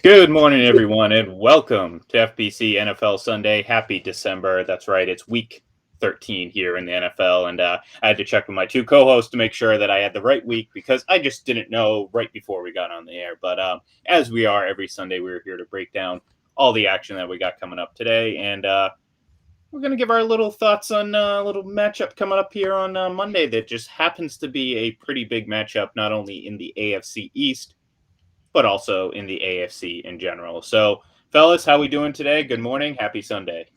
Good morning, everyone, and welcome to FBC NFL Sunday. Happy December. That's right, it's week 13 here in the NFL, and I had to check with my two co-hosts to make sure that I had the right week because I just didn't know right before we got on the air. But as we are every Sunday, we're here to break down all the action that we got coming up today, and we're going to give our little thoughts on a little matchup coming up here on Monday that just happens to be a pretty big matchup, not only in the AFC East, but also in the AFC in general. So, fellas, how we doing today? Good morning. Happy Sunday.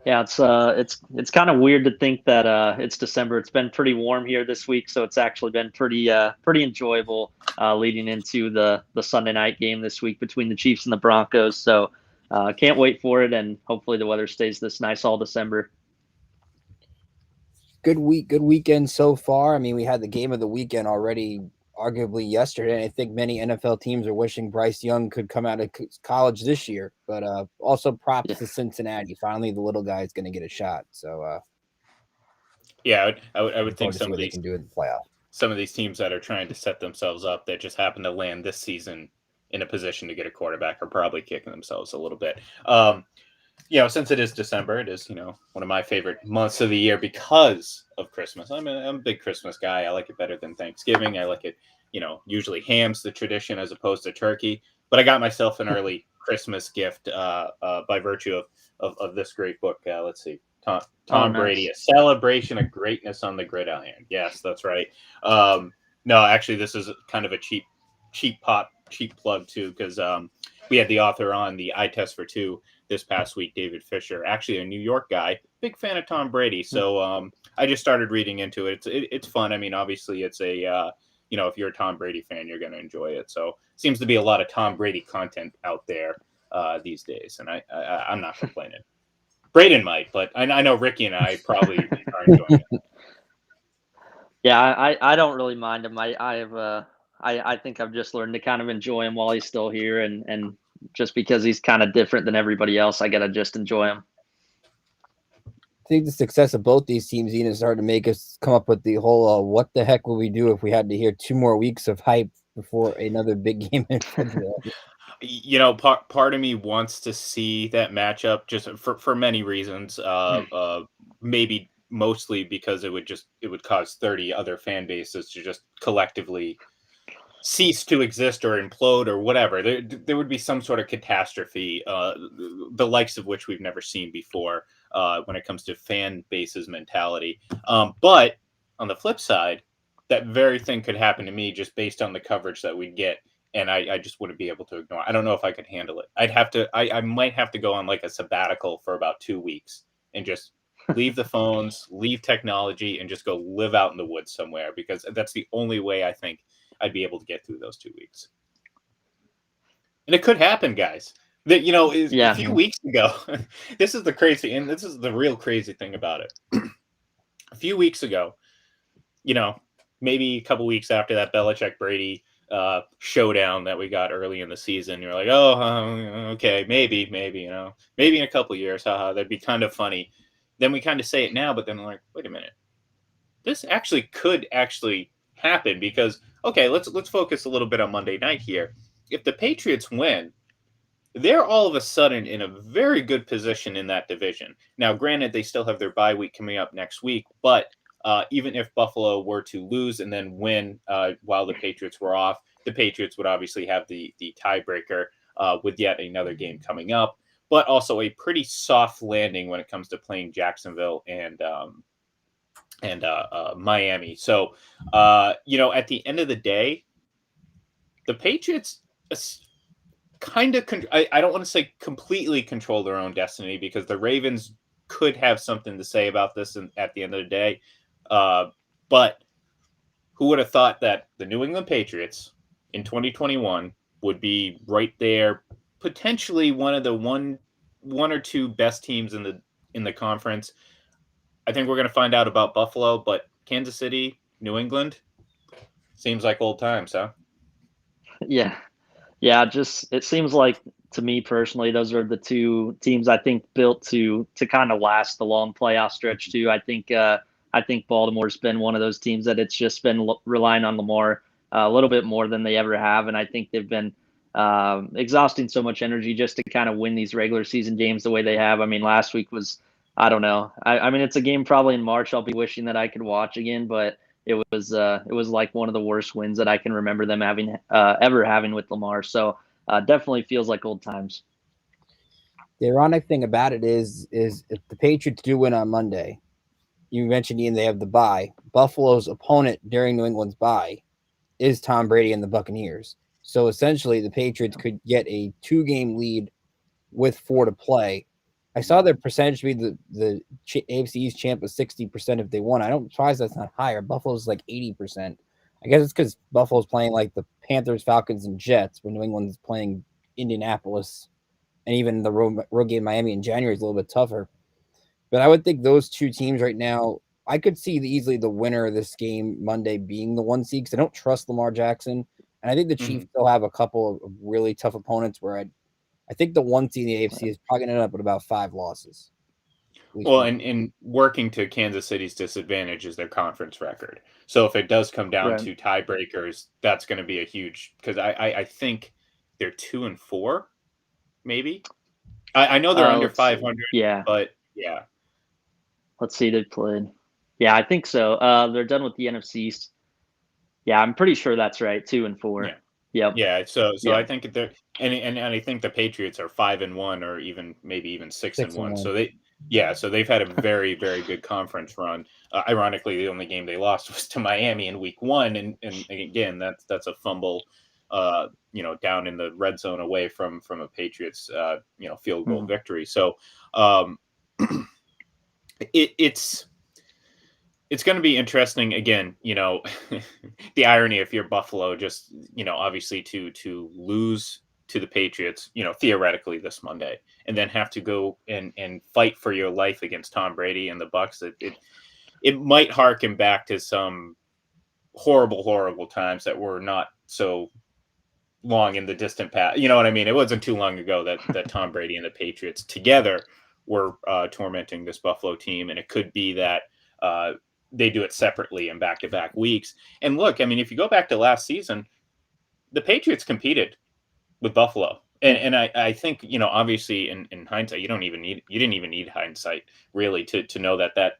Yeah, it's kind of weird to think that it's December. It's been pretty warm here this week, so it's actually been pretty enjoyable leading into the Sunday night game this week between the Chiefs and the Broncos. So can't wait for it, and hopefully the weather stays this nice all December. Good weekend so far. I mean, we had the game of the weekend already, arguably yesterday. And I think many NFL teams are wishing Bryce Young could come out of college this year. But also props to Cincinnati. Finally, the little guy is going to get a shot. So yeah, I would think some of they these can do in the playoff. Some of these teams that are trying to set themselves up that just happen to land this season in a position to get a quarterback are probably kicking themselves a little bit. Since it is December, it is, one of my favorite months of the year because of Christmas. I'm a big Christmas guy. I like it better than Thanksgiving. I like it, usually ham's the tradition as opposed to turkey. But I got myself an early Christmas gift by virtue of this great book. Let's see. Tom Brady, nice. A Celebration of Greatness on the Gridiron. Yes, that's right. No, actually, this is kind of a cheap plug too, because we had the author on the Eye Test for Two this past week, David Fisher, actually a New York guy, big fan of Tom Brady. So I just started reading into it. It's fun. I mean, obviously, it's a if you're a Tom Brady fan, you're going to enjoy it. So seems to be a lot of Tom Brady content out there these days, and I'm not complaining. Braden might, but I know Ricky and I probably are enjoying it. Yeah, I don't really mind him. I think I've just learned to kind of enjoy him while he's still here, and just because he's kind of different than everybody else, I gotta just enjoy him. I think the success of both these teams even started to make us come up with the whole what the heck would we do if we had to hear 2 more weeks of hype before another big game in football. Part of me wants to see that matchup just for many reasons. Maybe mostly because it would cause 30 other fan bases to just collectively cease to exist or implode or whatever. There would be some sort of catastrophe, the likes of which we've never seen before when it comes to fan bases mentality. But on the flip side, that very thing could happen to me just based on the coverage that we'd get. And I just wouldn't be able to ignore. I don't know if I could handle it. I might have to go on like a sabbatical for about 2 weeks and just leave the phones, leave technology, and just go live out in the woods somewhere, because that's the only way I think I'd be able to get through those 2 weeks. And it could happen, guys. That a few weeks ago, this is the crazy, and this is the real crazy thing about it. A few weeks ago, maybe a couple weeks after that Belichick Brady showdown that we got early in the season, you're like, okay, maybe, maybe in a couple years, haha, that'd be kind of funny. Then we kind of say it now, but then we're like, wait a minute, this could happen, because let's focus a little bit on Monday night here. If the Patriots win, they're all of a sudden in a very good position in that division. Now, granted, they still have their bye week coming up next week, but even if Buffalo were to lose and then win while the Patriots were off, the Patriots would obviously have the tiebreaker with yet another game coming up, but also a pretty soft landing when it comes to playing Jacksonville and Miami. So, at the end of the day, the Patriots kind of, I don't want to say completely control their own destiny, because the Ravens could have something to say about this at the end of the day. But who would have thought that the New England Patriots in 2021 would be right there, potentially one of the one or two best teams in the conference. I think we're going to find out about Buffalo, but Kansas City, New England, seems like old times, huh? Yeah, just it seems like, to me personally, those are the two teams I think built to kind of last the long playoff stretch too. I think Baltimore's been one of those teams that it's just been relying on Lamar a little bit more than they ever have, and I think they've been exhausting so much energy just to kind of win these regular season games the way they have. I mean, last week was, I don't know. I mean, it's a game probably in March I'll be wishing that I could watch again, but it was like one of the worst wins that I can remember them having ever having with Lamar. So definitely feels like old times. The ironic thing about it is if the Patriots do win on Monday, you mentioned, Ian, they have the bye. Buffalo's opponent during New England's bye is Tom Brady and the Buccaneers. So essentially, the Patriots could get a 2-game lead with 4 to play. I saw their percentage be the AFC East champ was 60% if they won. I don't surprise that's not higher. Buffalo's like 80%. I guess it's because Buffalo's playing like the Panthers, Falcons, and Jets, when New England's playing Indianapolis, and even the road game Miami in January is a little bit tougher. But I would think those two teams right now, I could see easily the winner of this game Monday being the 1 seed, because I don't trust Lamar Jackson. And I think the Chiefs still have a couple of really tough opponents where I think the 1 seed in the AFC is probably going to end up with about 5 losses. Well, and working to Kansas City's disadvantage is their conference record. So if it does come down to tiebreakers, that's going to be a huge, because I think they're 2-4, maybe. I know they're under 500. Yeah, but yeah. Let's see, they played. Yeah, I think so. They're done with the NFC East. Yeah, I'm pretty sure that's right. 2-4. Yeah. Yep. Yeah. So I think they're and I think the Patriots are 5-1, or maybe even 6-1. So they've had a very, very good conference run. Ironically, the only game they lost was to Miami in week 1, and again, that's a fumble, down in the red zone away from a Patriots field goal victory. So it's going to be interesting. Again, the irony if you're Buffalo, just, obviously to lose to the Patriots, theoretically this Monday, and then have to go and fight for your life against Tom Brady and the Bucs. It might harken back to some horrible times that were not so long in the distant past. You know what I mean? It wasn't too long ago that Tom Brady and the Patriots together were tormenting this Buffalo team, and it could be that they do it separately in back-to-back weeks. And look, I mean, if you go back to last season, the Patriots competed with Buffalo. And I think, obviously in hindsight, you didn't even need hindsight really to know that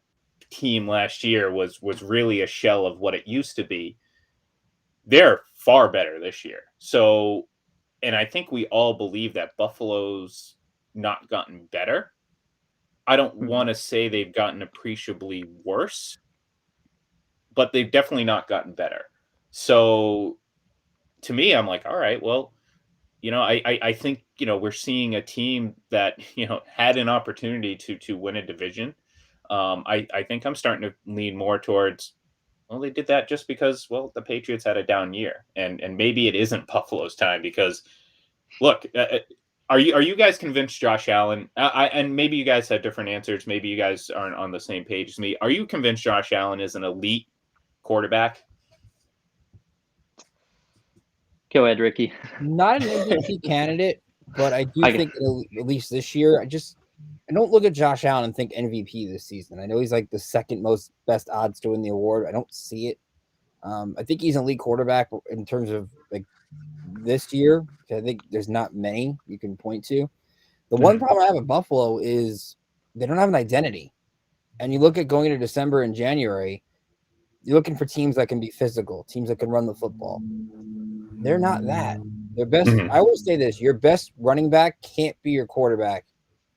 team last year was really a shell of what it used to be. They're far better this year. So, and I think we all believe that Buffalo's not gotten better. I don't want to say they've gotten appreciably worse, but they've definitely not gotten better. So to me, I'm like, all right, well, I think, we're seeing a team that, had an opportunity to win a division. I think I'm starting to lean more towards, well, they did that just because, well, the Patriots had a down year, and maybe it isn't Buffalo's time, because look, are you guys convinced Josh Allen? And maybe you guys have different answers. Maybe you guys aren't on the same page as me. Are you convinced Josh Allen is an elite quarterback? Go ahead, Ricky. Not an MVP candidate, but I do think at least this year, I don't look at Josh Allen and think MVP this season. I know he's like the second most best odds to win the award. I don't see it. I think he's an elite quarterback in terms of like this year. I think there's not many you can point to. The one problem I have at Buffalo is they don't have an identity. And you look at going into December and January, you're looking for teams that can be physical, teams that can run the football. They're not that. Their best, I always say this, your best running back can't be your quarterback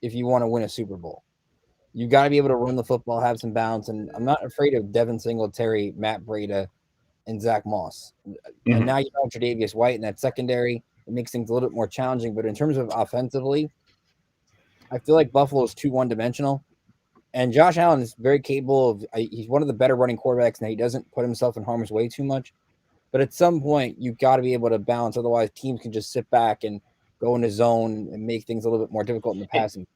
if you want to win a Super Bowl. You got to be able to run the football, have some balance. And I'm not afraid of Devin Singletary, Matt Breida, and Zach Moss. And now you have Tre'Davious White in that secondary. It makes things a little bit more challenging. But in terms of offensively, I feel like Buffalo is too one-dimensional. And Josh Allen is very capable of he's one of the better running quarterbacks, and he doesn't put himself in harm's way too much. But at some point, you've got to be able to balance. Otherwise, teams can just sit back and go in a zone and make things a little bit more difficult in the passing.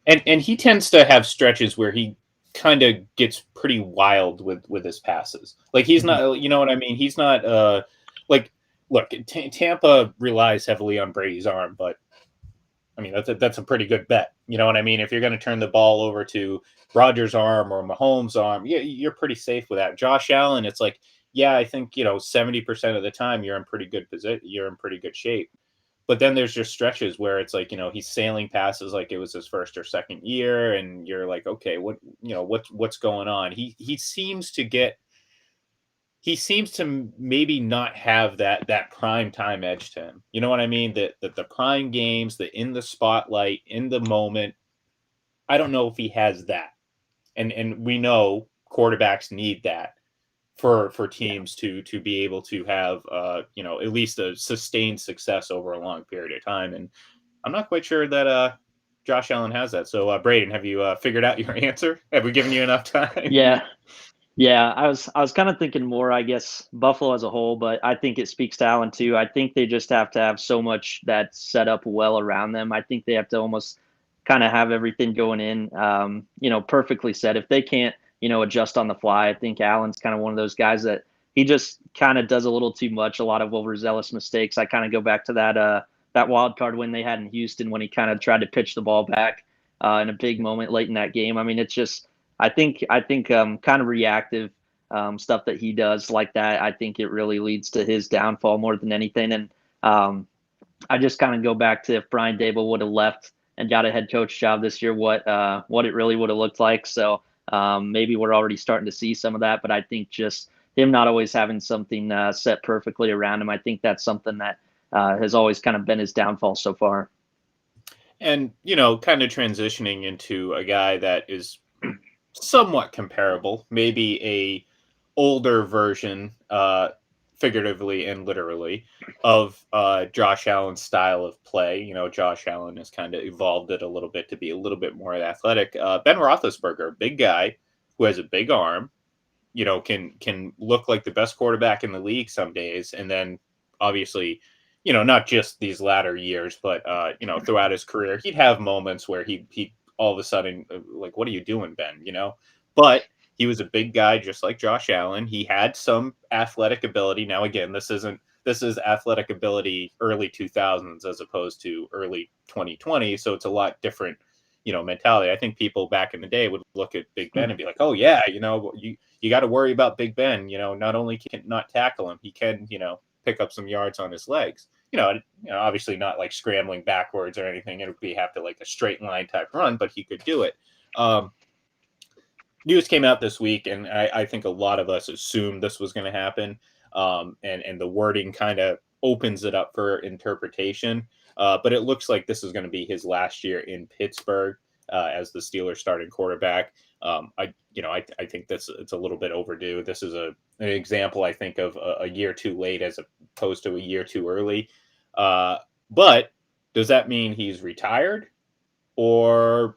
And he tends to have stretches where he kind of gets pretty wild with his passes. Like he's not, you know what I mean? He's not like, look, Tampa relies heavily on Brady's arm, but I mean, that's a pretty good bet. You know what I mean? If you're going to turn the ball over to Rodgers' arm or Mahomes' arm, you're pretty safe with that. Josh Allen, it's like, yeah, I think, 70% of the time you're in pretty good position. You're in pretty good shape. But then there's just stretches where it's like, he's sailing passes like it was his first or second year, and you're like, okay, what's going on? He seems to maybe not have that prime time edge to him. You know what I mean? That the prime games, the in the spotlight, in the moment. I don't know if he has that. And we know quarterbacks need that for teams to be able to have at least a sustained success over a long period of time. And I'm not quite sure that Josh Allen has that. So Braden, have you figured out your answer? Have we given you enough time? Yeah. Yeah, I was kind of thinking more, I guess, Buffalo as a whole, but I think it speaks to Allen too. I think they just have to have so much that's set up well around them. I think they have to almost kind of have everything going in, perfectly set. If they can't, adjust on the fly, I think Allen's kind of one of those guys that he just kind of does a little too much, a lot of overzealous mistakes. I kind of go back to that wild card win they had in Houston when he kind of tried to pitch the ball back in a big moment late in that game. I mean, it's just I think kind of reactive stuff that he does like that. I think it really leads to his downfall more than anything. And I just kind of go back to if Brian Dable would have left and got a head coach job this year, what it really would have looked like. So maybe we're already starting to see some of that. But I think just him not always having something set perfectly around him, I think that's something that has always kind of been his downfall so far. And kind of transitioning into a guy that is somewhat comparable, maybe a older version, figuratively and literally, of Josh Allen's style of play. Josh Allen has kind of evolved it a little bit to be a little bit more athletic. Ben Roethlisberger, big guy who has a big arm, can look like the best quarterback in the league some days, and then obviously, not just these latter years, but throughout his career, he'd have moments where he all of a sudden, like, what are you doing, Ben? But he was a big guy, just like Josh Allen. He had some athletic ability. Now, again, this is athletic ability early 2000s as opposed to early 2020. So it's a lot different, mentality. I think people back in the day would look at Big Ben and be like, oh yeah, you got to worry about Big Ben. Not only can not tackle him, he can, pick up some yards on his legs. Obviously not like scrambling backwards or anything. It would be have to like a straight line type run, but he could do it. News came out this week, and I think a lot of us assumed this was going to happen. And the wording kind of opens it up for interpretation. But it looks like this is going to be his last year in Pittsburgh as the Steelers starting quarterback. I think it's a little bit overdue. This is an example, I think, of a year too late as opposed to a year too early. But does that mean he's retired, or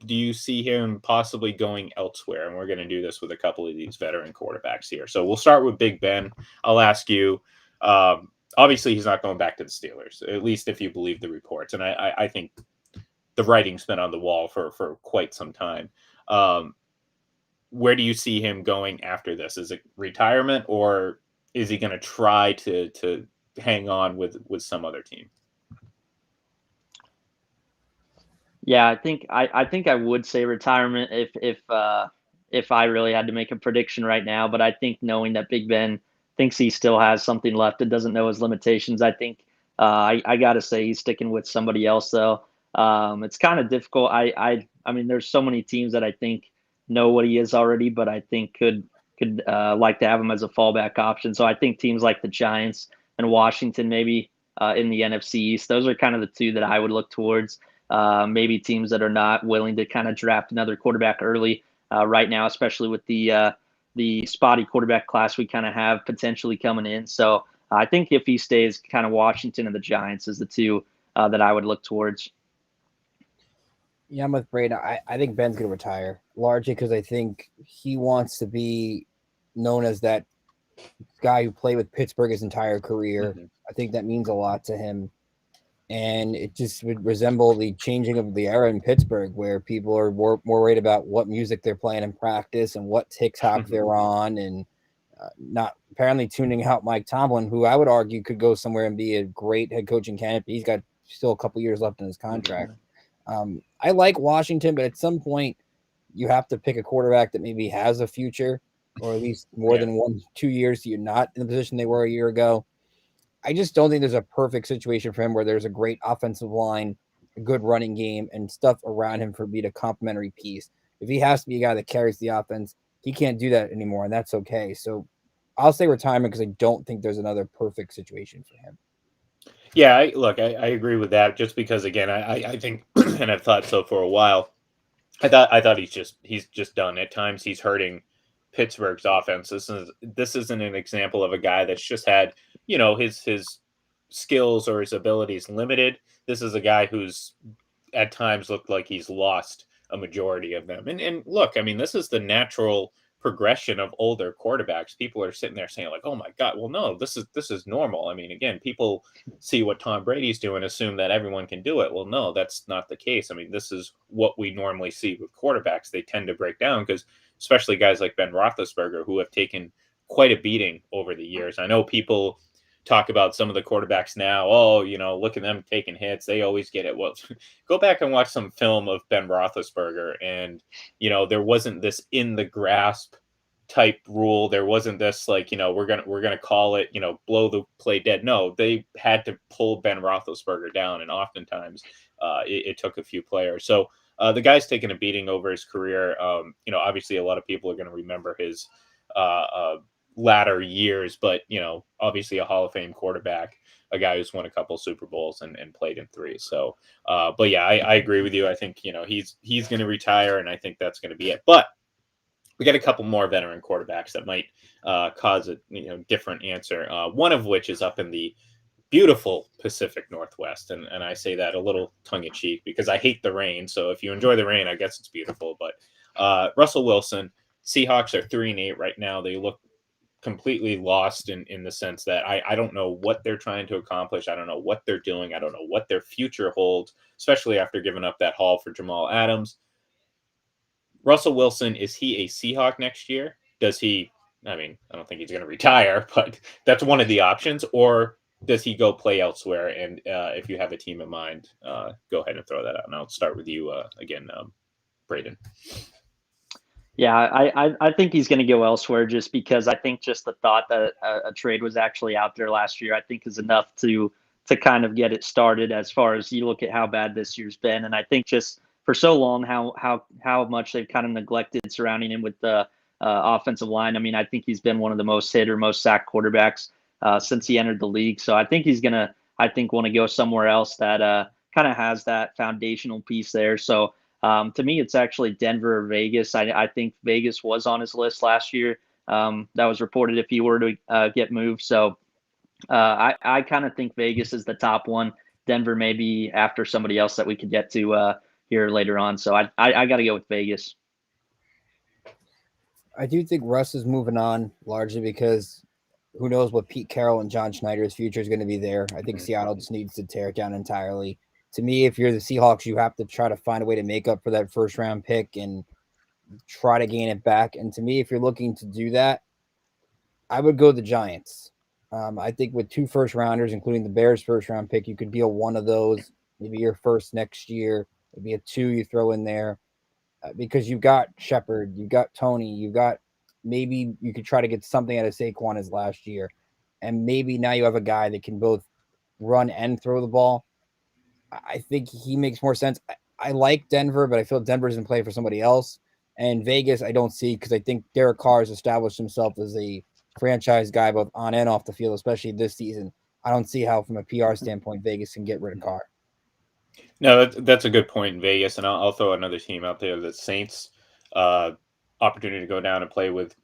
do you see him possibly going elsewhere? And we're going to do this with a couple of these veteran quarterbacks here. So we'll start with Big Ben. I'll ask you. Obviously, he's not going back to the Steelers, at least if you believe the reports. And I think the writing's been on the wall for quite some time. Where do you see him going after this? Is it retirement, or is he going to try to hang on with some other team? Yeah, I think I would say retirement if I really had to make a prediction right now. But I think knowing that Big Ben thinks he still has something left and doesn't know his limitations, I think I got to say he's sticking with somebody else though. It's kind of difficult. I mean, there's so many teams that I think know what he is already, but I think could like to have him as a fallback option. So I think teams like the Giants and Washington, maybe in the NFC East, those are kind of the two that I would look towards. Maybe teams that are not willing to kind of draft another quarterback early right now, especially with the spotty quarterback class we kind of have potentially coming in. So I think if he stays, kind of Washington and the Giants is the two that I would look towards. Yeah, I'm with Brady. I think Ben's going to retire, largely because I think he wants to be known as that guy who played with Pittsburgh his entire career. Mm-hmm. I think that means a lot to him. And it just would resemble the changing of the era in Pittsburgh, where people are more worried about what music they're playing in practice and what TikTok they're on, and not apparently tuning out Mike Tomlin, who I would argue could go somewhere and be a great head coaching candidate. He's got still a couple years left in his contract. I like Washington, but at some point you have to pick a quarterback that maybe has a future, or at least more than 1-2 years. So you're not in the position they were a year ago. I just don't think there's a perfect situation for him where there's a great offensive line, a good running game, and stuff around him for me to complementary piece. If he has to be a guy that carries the offense, he can't do that anymore, and that's okay. So I'll say retirement because I don't think there's another perfect situation for him. Yeah, I agree with that. Just because, again, I think, and I've thought so for a while. I thought he's just done. At times, he's hurting Pittsburgh's offense. This isn't an example of a guy that's just had his skills or his abilities limited. This is a guy who's at times looked like he's lost a majority of them. And look, I mean, this is the natural progression of older quarterbacks. People are sitting there saying like, "Oh my God, well, no, this is normal." I mean, again, people see what Tom Brady's doing, assume that everyone can do it. Well, no, that's not the case. I mean, this is what we normally see with quarterbacks. They tend to break down because, especially guys like Ben Roethlisberger, who have taken quite a beating over the years. I know people talk about some of the quarterbacks now. Oh, look at them taking hits. They always get it. Well, go back and watch some film of Ben Roethlisberger, and there wasn't this in the grasp type rule. There wasn't this like we're gonna call it blow the play dead. No, they had to pull Ben Roethlisberger down, and oftentimes it took a few players. So the guy's taken a beating over his career. Obviously a lot of people are going to remember his latter years, but obviously a Hall of Fame quarterback, a guy who's won a couple Super Bowls and played in three. So, but yeah, I agree with you. I think he's going to retire, and I think that's going to be it. But we got a couple more veteran quarterbacks that might cause a different answer. One of which is up in the beautiful Pacific Northwest, and I say that a little tongue in cheek because I hate the rain. So if you enjoy the rain, I guess it's beautiful. But Russell Wilson, Seahawks are 3-8 right now. They look completely lost in the sense that I don't know what they're trying to accomplish. I don't know what they're doing. I don't know what their future holds, especially after giving up that haul for Jamal Adams. Russell Wilson, is he a Seahawk next year? Does he, I mean, I don't think he's going to retire, but that's one of the options. Or does he go play elsewhere? And if you have a team in mind, go ahead and throw that out. And I'll start with you again, Braden. Yeah, I think he's going to go elsewhere just because I think just the thought that a trade was actually out there last year, I think is enough to kind of get it started as far as you look at how bad this year's been. And I think just for so long, how much they've kind of neglected surrounding him with the offensive line. I mean, I think he's been one of the most hit or most sacked quarterbacks since he entered the league. So I think he's going to, want to go somewhere else that kind of has that foundational piece there. So to me, it's actually Denver or Vegas. I think Vegas was on his list last year. That was reported if he were to get moved. So I kind of think Vegas is the top one. Denver maybe after somebody else that we could get to here later on. So I got to go with Vegas. I do think Russ is moving on largely because who knows what Pete Carroll and John Schneider's future is going to be there. I think Seattle just needs to tear it down entirely. To me, if you're the Seahawks, you have to try to find a way to make up for that first round pick and try to gain it back. And to me, if you're looking to do that, I would go the Giants. I think with 2 first rounders, including the Bears' first round pick, you could deal one of those, maybe your first next year, maybe a 2 you throw in there because you've got Shepard, you've got Tony, you've got maybe you could try to get something out of Saquon as last year. And maybe now you have a guy that can both run and throw the ball. I think he makes more sense. I like Denver, but I feel Denver's in play for somebody else. And Vegas, I don't see because I think Derek Carr has established himself as a franchise guy both on and off the field, especially this season. I don't see how, from a PR standpoint, Vegas can get rid of Carr. No, that's a good point in Vegas, and I'll throw another team out there. The Saints, opportunity to go down and play with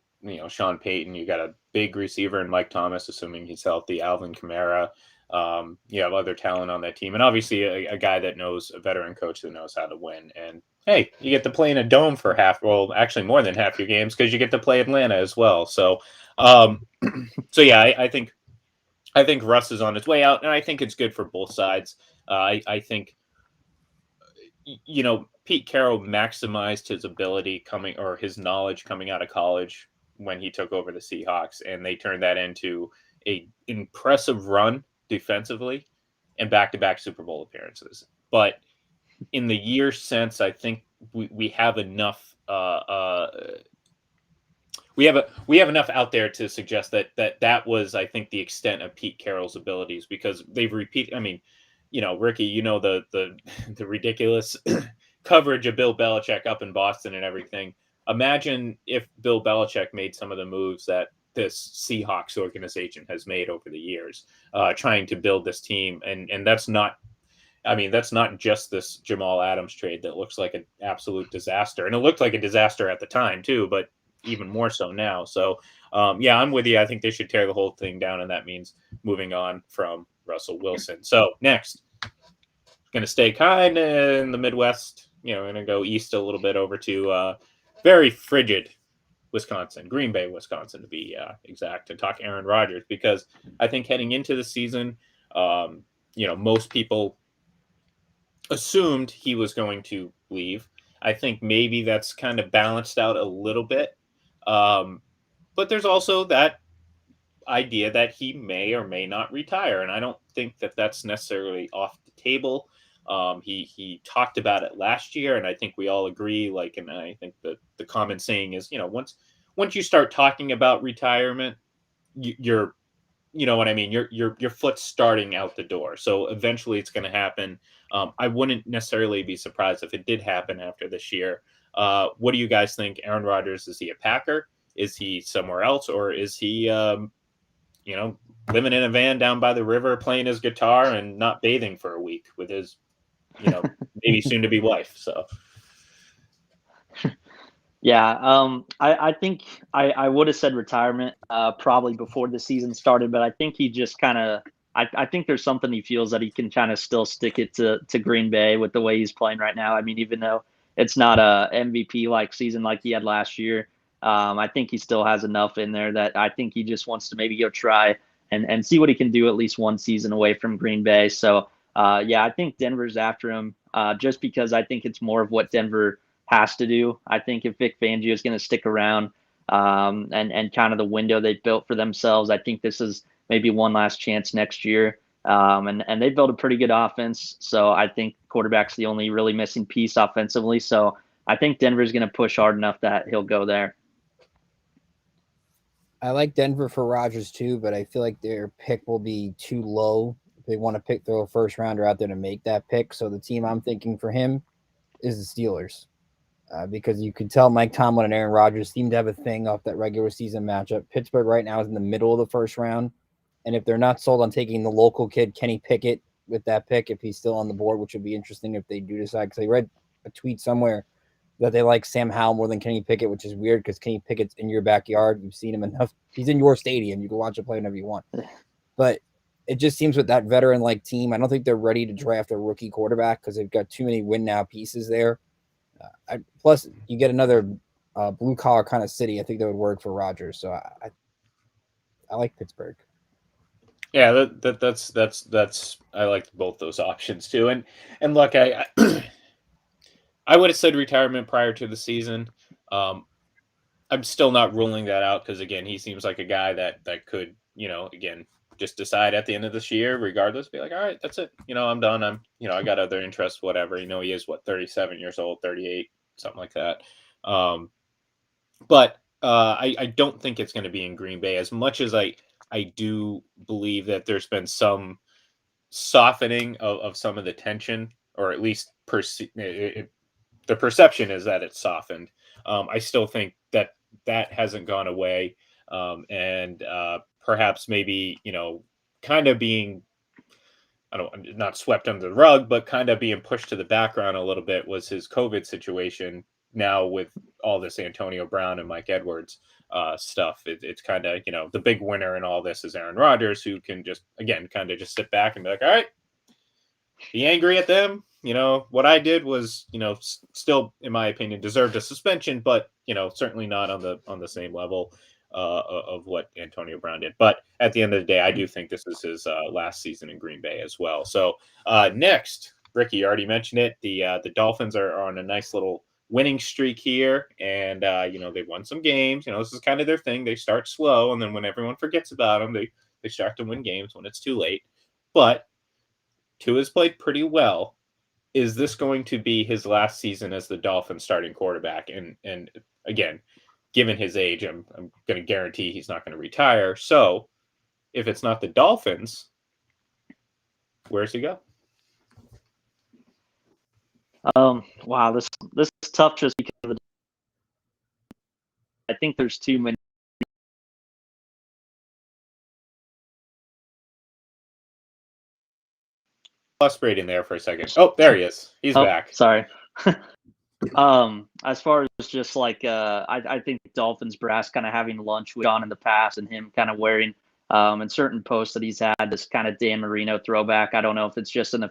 Sean Payton. You got a big receiver in Mike Thomas, assuming he's healthy. Alvin Kamara. You have other talent on that team, and obviously a guy that knows, a veteran coach that knows how to win. And hey, you get to play in a dome for actually more than half your games because you get to play Atlanta as well. So, so yeah, I think Russ is on his way out, and I think it's good for both sides. I think Pete Carroll maximized his ability his knowledge coming out of college when he took over the Seahawks, and they turned that into a impressive run defensively and back-to-back Super Bowl appearances. But in the years since, I think we have enough we have enough out there to suggest that was, I think, the extent of Pete Carroll's abilities, because they've repeated. I mean, Ricky, the the ridiculous coverage of Bill Belichick up in Boston and everything. Imagine if Bill Belichick made some of the moves that this Seahawks organization has made over the years, trying to build this team, and that's not. I mean, that's not just this Jamal Adams trade that looks like an absolute disaster, and it looked like a disaster at the time too, but even more so now. So, yeah, I'm with you. I think they should tear the whole thing down, and that means moving on from Russell Wilson. So next, going to stay kind of in the Midwest. Going to go east a little bit over to very frigid Wisconsin, Green Bay, Wisconsin, to be exact, and talk Aaron Rodgers, because I think heading into the season, most people assumed he was going to leave. I think maybe that's kind of balanced out a little bit. But there's also that idea that he may or may not retire. And I don't think that that's necessarily off the table. He talked about it last year, and I think we all agree, and I think the common saying is, once you start talking about retirement, you're you know what I mean? Your foot's starting out the door. So eventually it's going to happen. I wouldn't necessarily be surprised if it did happen after this year. What do you guys think? Aaron Rodgers, is he a Packer? Is he somewhere else? Or is he, living in a van down by the river, playing his guitar and not bathing for a week with his, maybe soon to be wife? So. Yeah, I think I would have said retirement probably before the season started, but I think he just kind of I think there's something he feels that he can kind of still stick it to Green Bay with the way he's playing right now. I mean, even though it's not a MVP like season like he had last year, I think he still has enough in there that I think he just wants to maybe go try and see what he can do at least one season away from Green Bay. So yeah, I think Denver's after him just because I think it's more of what Denver has to do. I think if Vic Fangio is going to stick around and kind of the window they built for themselves, I think this is maybe one last chance next year. And they built a pretty good offense. So I think quarterback's the only really missing piece offensively. So I think Denver's going to push hard enough that he'll go there. I like Denver for Rodgers too, but I feel like their pick will be too low. If they want to throw a first rounder out there to make that pick. So the team I'm thinking for him is the Steelers. Because you could tell Mike Tomlin and Aaron Rodgers seem to have a thing off that regular season matchup. Pittsburgh right now is in the middle of the first round. And if they're not sold on taking the local kid, Kenny Pickett, with that pick, if he's still on the board, which would be interesting if they do decide. Because I read a tweet somewhere that they like Sam Howell more than Kenny Pickett, which is weird because Kenny Pickett's in your backyard. You've seen him enough. He's in your stadium. You can watch him play whenever you want. But it just seems with that veteran-like team, I don't think they're ready to draft a rookie quarterback because they've got too many win-now pieces there. Plus, you get another blue-collar kind of city. I think that would work for Rodgers. So I like Pittsburgh. Yeah, that's I like both those options too. And look, I would have said retirement prior to the season. I'm still not ruling that out because again, he seems like a guy that could, again, just decide at the end of this year, regardless, be like, all right, that's it. I'm done. I got other interests, whatever. He is 37 years old, 38, something like that. But I don't think it's going to be in Green Bay as much as I do believe that there's been some softening of some of the tension, or at least the perception is that it's softened. I still think that hasn't gone away. And perhaps maybe, kind of being, not swept under the rug, but kind of being pushed to the background a little bit was his COVID situation. Now with all this Antonio Brown and Mike Edwards stuff, it's kind of, the big winner in all this is Aaron Rodgers, who can just, again, kind of just sit back and be like, all right, be angry at them. What I did was, still, in my opinion, deserved a suspension, but, certainly not on the same level of what Antonio Brown did. But at the end of the day, I do think this is his last season in Green Bay as well. So next, Ricky, you already mentioned it. The Dolphins are on a nice little winning streak here, and they've won some games. This is kind of their thing. They start slow, and then when everyone forgets about them, they start to win games when it's too late. But Tua's played pretty well. Is this going to be his last season as the Dolphins starting quarterback? And again, given his age, I'm going to guarantee he's not going to retire. So if it's not the Dolphins, where's he go? Wow, this is tough just because I think there's too many. Lost Brady in there for a second. Oh, there he is. He's back. Sorry. As far as just like I think Dolphins brass kind of having lunch with John in the past and him kind of wearing in certain posts that he's had this kind of Dan Marino throwback. I don't know if it's just an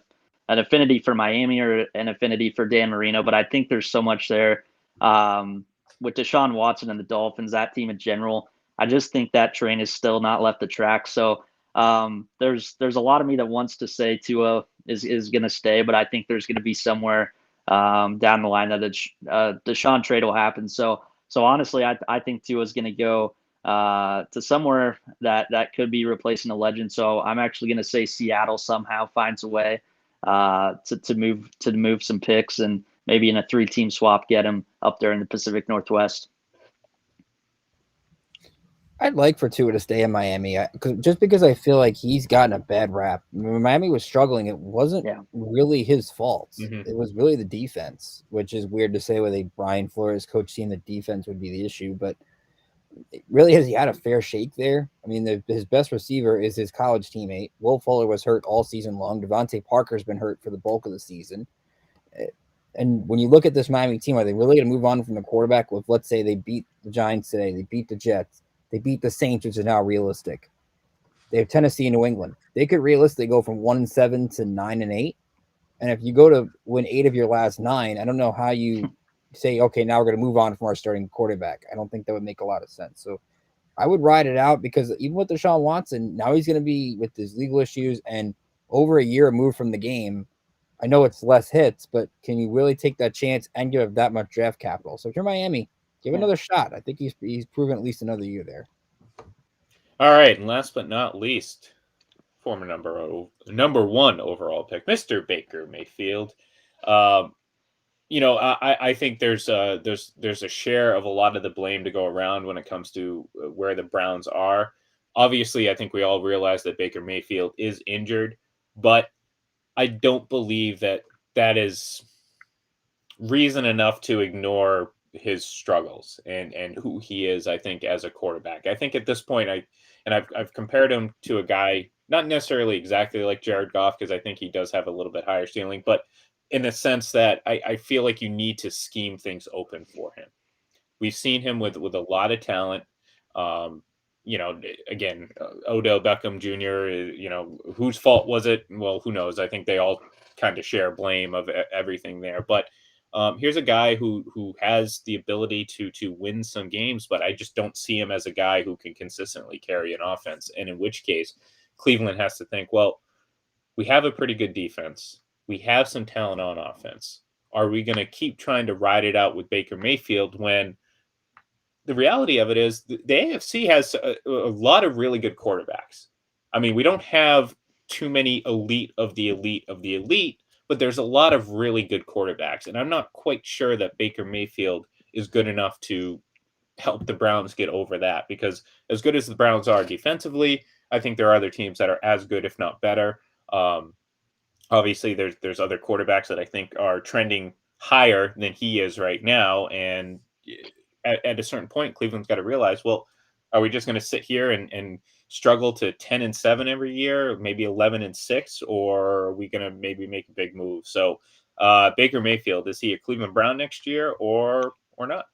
affinity for Miami or an affinity for Dan Marino, but I think there's so much there with Deshaun Watson and the Dolphins, that team in general. I just think that train is still not left the track. So there's a lot of me that wants to say Tua is going to stay, but I think there's going to be somewhere down the line that the Deshaun trade will happen. So honestly, I think Tua is going to go to somewhere that could be replacing a legend. So I'm actually going to say Seattle somehow finds a way to move some picks and maybe in a 3-team swap get him up there in the Pacific Northwest. I'd like for Tua to stay in Miami just because I feel like he's gotten a bad rap. When Miami was struggling, it wasn't really his fault. Mm-hmm. It was really the defense, which is weird to say with a Brian Flores coach team, the defense would be the issue. But really, has he had a fair shake there? I mean, his best receiver is his college teammate. Will Fuller was hurt all season long. Devontae Parker's been hurt for the bulk of the season. And when you look at this Miami team, are they really going to move on from the quarterback? With, let's say they beat the Giants today, they beat the Jets, they beat the Saints, which is now realistic. They have Tennessee and New England. They could realistically go from 1-7 to 9-8. And if you go to win 8 of your last 9, I don't know how you say, okay, now we're going to move on from our starting quarterback. I don't think that would make a lot of sense. So I would ride it out because even with Deshaun Watson, now he's going to be with his legal issues and over a year removed from the game. I know it's less hits, but can you really take that chance and give that much draft capital? So if you're Miami, give another shot. I think he's proven at least another year there. All right, and last but not least, former number 1 overall pick, Mr. Baker Mayfield. I think there's a share of a lot of the blame to go around when it comes to where the Browns are. Obviously, I think we all realize that Baker Mayfield is injured, but I don't believe that is reason enough to ignore his struggles and who he is, I think, as a quarterback. I think at this point, I've compared him to a guy, not necessarily exactly like Jared Goff, because I think he does have a little bit higher ceiling, but in the sense that I feel like you need to scheme things open for him. We've seen him with a lot of talent. Again, Odell Beckham Jr., whose fault was it? Well, who knows? I think they all kind of share blame of everything there. But here's a guy who has the ability to win some games, but I just don't see him as a guy who can consistently carry an offense. And in which case, Cleveland has to think, well, we have a pretty good defense. We have some talent on offense. Are we going to keep trying to ride it out with Baker Mayfield when the reality of it is the AFC has a lot of really good quarterbacks? I mean, we don't have too many elite of the elite of the elite, but there's a lot of really good quarterbacks. And I'm not quite sure that Baker Mayfield is good enough to help the Browns get over that, because as good as the Browns are defensively, I think there are other teams that are as good, if not better. Obviously, there's other quarterbacks that I think are trending higher than he is right now. And at a certain point, Cleveland's got to realize, well, are we just going to sit here and struggle to 10-7 every year, maybe 11-6, or are we going to maybe make a big move? So Baker Mayfield, is he a Cleveland Brown next year or not?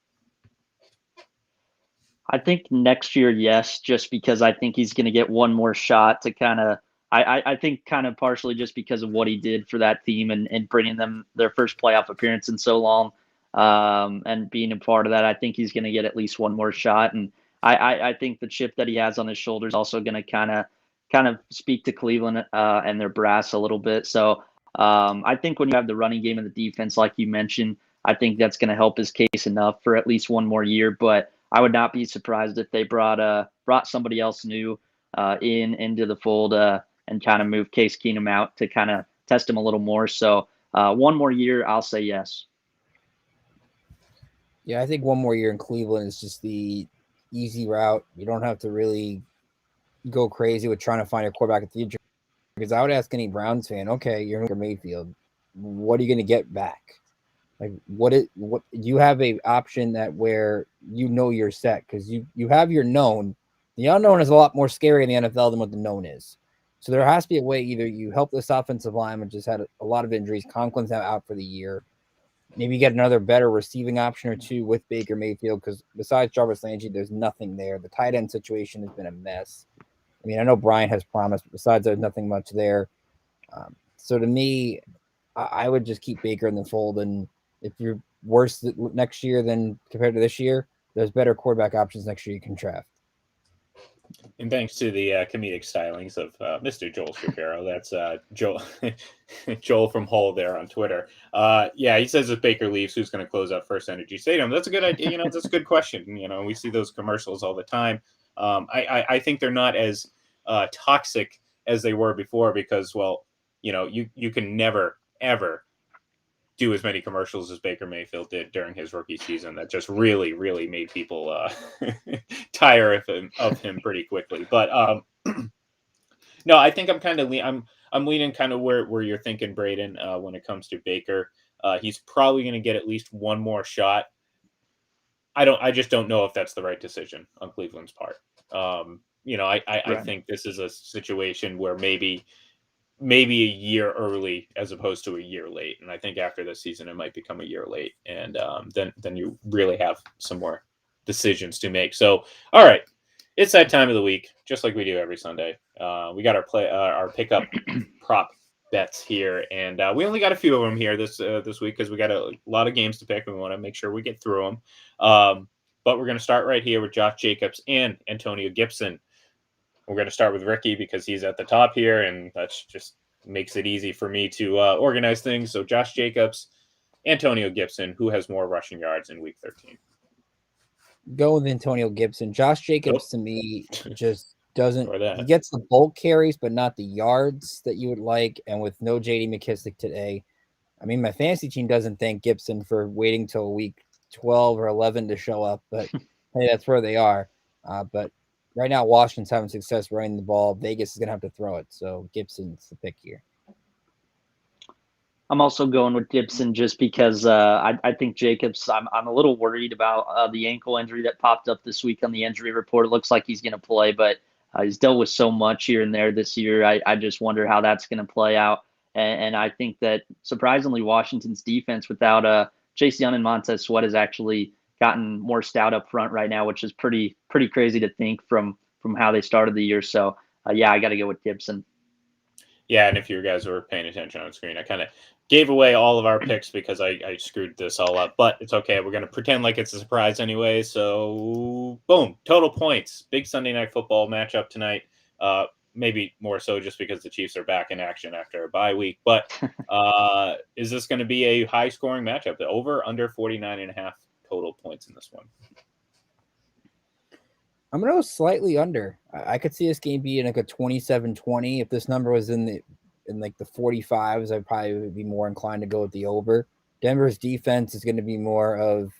I think next year, yes, just because I think he's going to get one more shot to kind of, I think kind of partially just because of what he did for that team and bringing them their first playoff appearance in so long, and being a part of that. I think he's going to get at least one more shot. And I think the chip that he has on his shoulder is also going to kind of speak to Cleveland and their brass a little bit. So I think when you have the running game and the defense, like you mentioned, I think that's going to help his case enough for at least one more year. But I would not be surprised if they brought somebody else new into the fold and kind of move Case Keenum out to kind of test him a little more. So one more year, I'll say yes. Yeah, I think one more year in Cleveland is just the easy route. You don't have to really go crazy with trying to find a quarterback in the future. Because I would ask any Browns fan, okay, you're Baker Mayfield. What are you going to get back? Like, what you have a option that where you're set because you have your known. The unknown is a lot more scary in the NFL than what the known is. So there has to be a way either you help this offensive line, which has had a lot of injuries. Conklin's now out for the year. Maybe you get another better receiving option or two with Baker Mayfield because besides Jarvis Landry, there's nothing there. The tight end situation has been a mess. I mean, I know Brian has promised, but besides, there's nothing much there. So to me, I would just keep Baker in the fold. And if you're worse next year than compared to this year, there's better quarterback options next year you can draft. And thanks to the comedic stylings of Mr. Joel Shapiro, that's Joel Joel from Hull there on Twitter. Yeah, he says if Baker leaves, who's going to close out First Energy Stadium? That's a good idea. That's a good question. We see those commercials all the time. I think they're not as toxic as they were before because, well, you can never ever do as many commercials as Baker Mayfield did during his rookie season. That just really, really made people tire of him pretty quickly. But no, I think I'm leaning kind of where you're thinking, Braden, when it comes to Baker. He's probably going to get at least one more shot. I just don't know if that's the right decision on Cleveland's part. I think this is a situation where maybe a year early as opposed to a year late. And I think after this season, it might become a year late. And then you really have some more decisions to make. So, all right, it's that time of the week, just like we do every Sunday. We got our pickup prop bets here. And we only got a few of them here this week because we got a lot of games to pick. And we want to make sure we get through them. But we're going to start right here with Josh Jacobs and Antonio Gibson. We're going to start with Ricky because he's at the top here, and that just makes it easy for me to organize things. So Josh Jacobs, Antonio Gibson, who has more rushing yards in Week 13? Go with Antonio Gibson. Josh Jacobs to me just doesn't. He gets the bulk carries, but not the yards that you would like. And with no J.D. McKissick today, I mean, my fantasy team doesn't thank Gibson for waiting till week 12 or 11 to show up, but hey, that's where they are. But right now, Washington's having success running the ball. Vegas is going to have to throw it. So Gibson's the pick here. I'm also going with Gibson just because I think Jacobs, I'm a little worried about the ankle injury that popped up this week on the injury report. It looks like he's going to play, but he's dealt with so much here and there this year. I just wonder how that's going to play out. And I think that surprisingly, Washington's defense without Chase Young and Montez Sweat has actually gotten more stout up front right now, which is pretty crazy to think from how they started the year. So, yeah, I got to go with Gibson. Yeah, and if you guys were paying attention on screen, I kind of gave away all of our picks because I screwed this all up. But it's okay. We're going to pretend like it's a surprise anyway. So, boom, total points. Big Sunday Night Football matchup tonight. Maybe more so just because the Chiefs are back in action after a bye week. But is this going to be a high-scoring matchup? Over, under 49.5 total points in this one? I'm going to go slightly under. I could see this game being like a 27-20. If this number was in like the 45s, I'd probably be more inclined to go with the over. Denver's defense is going to be more of,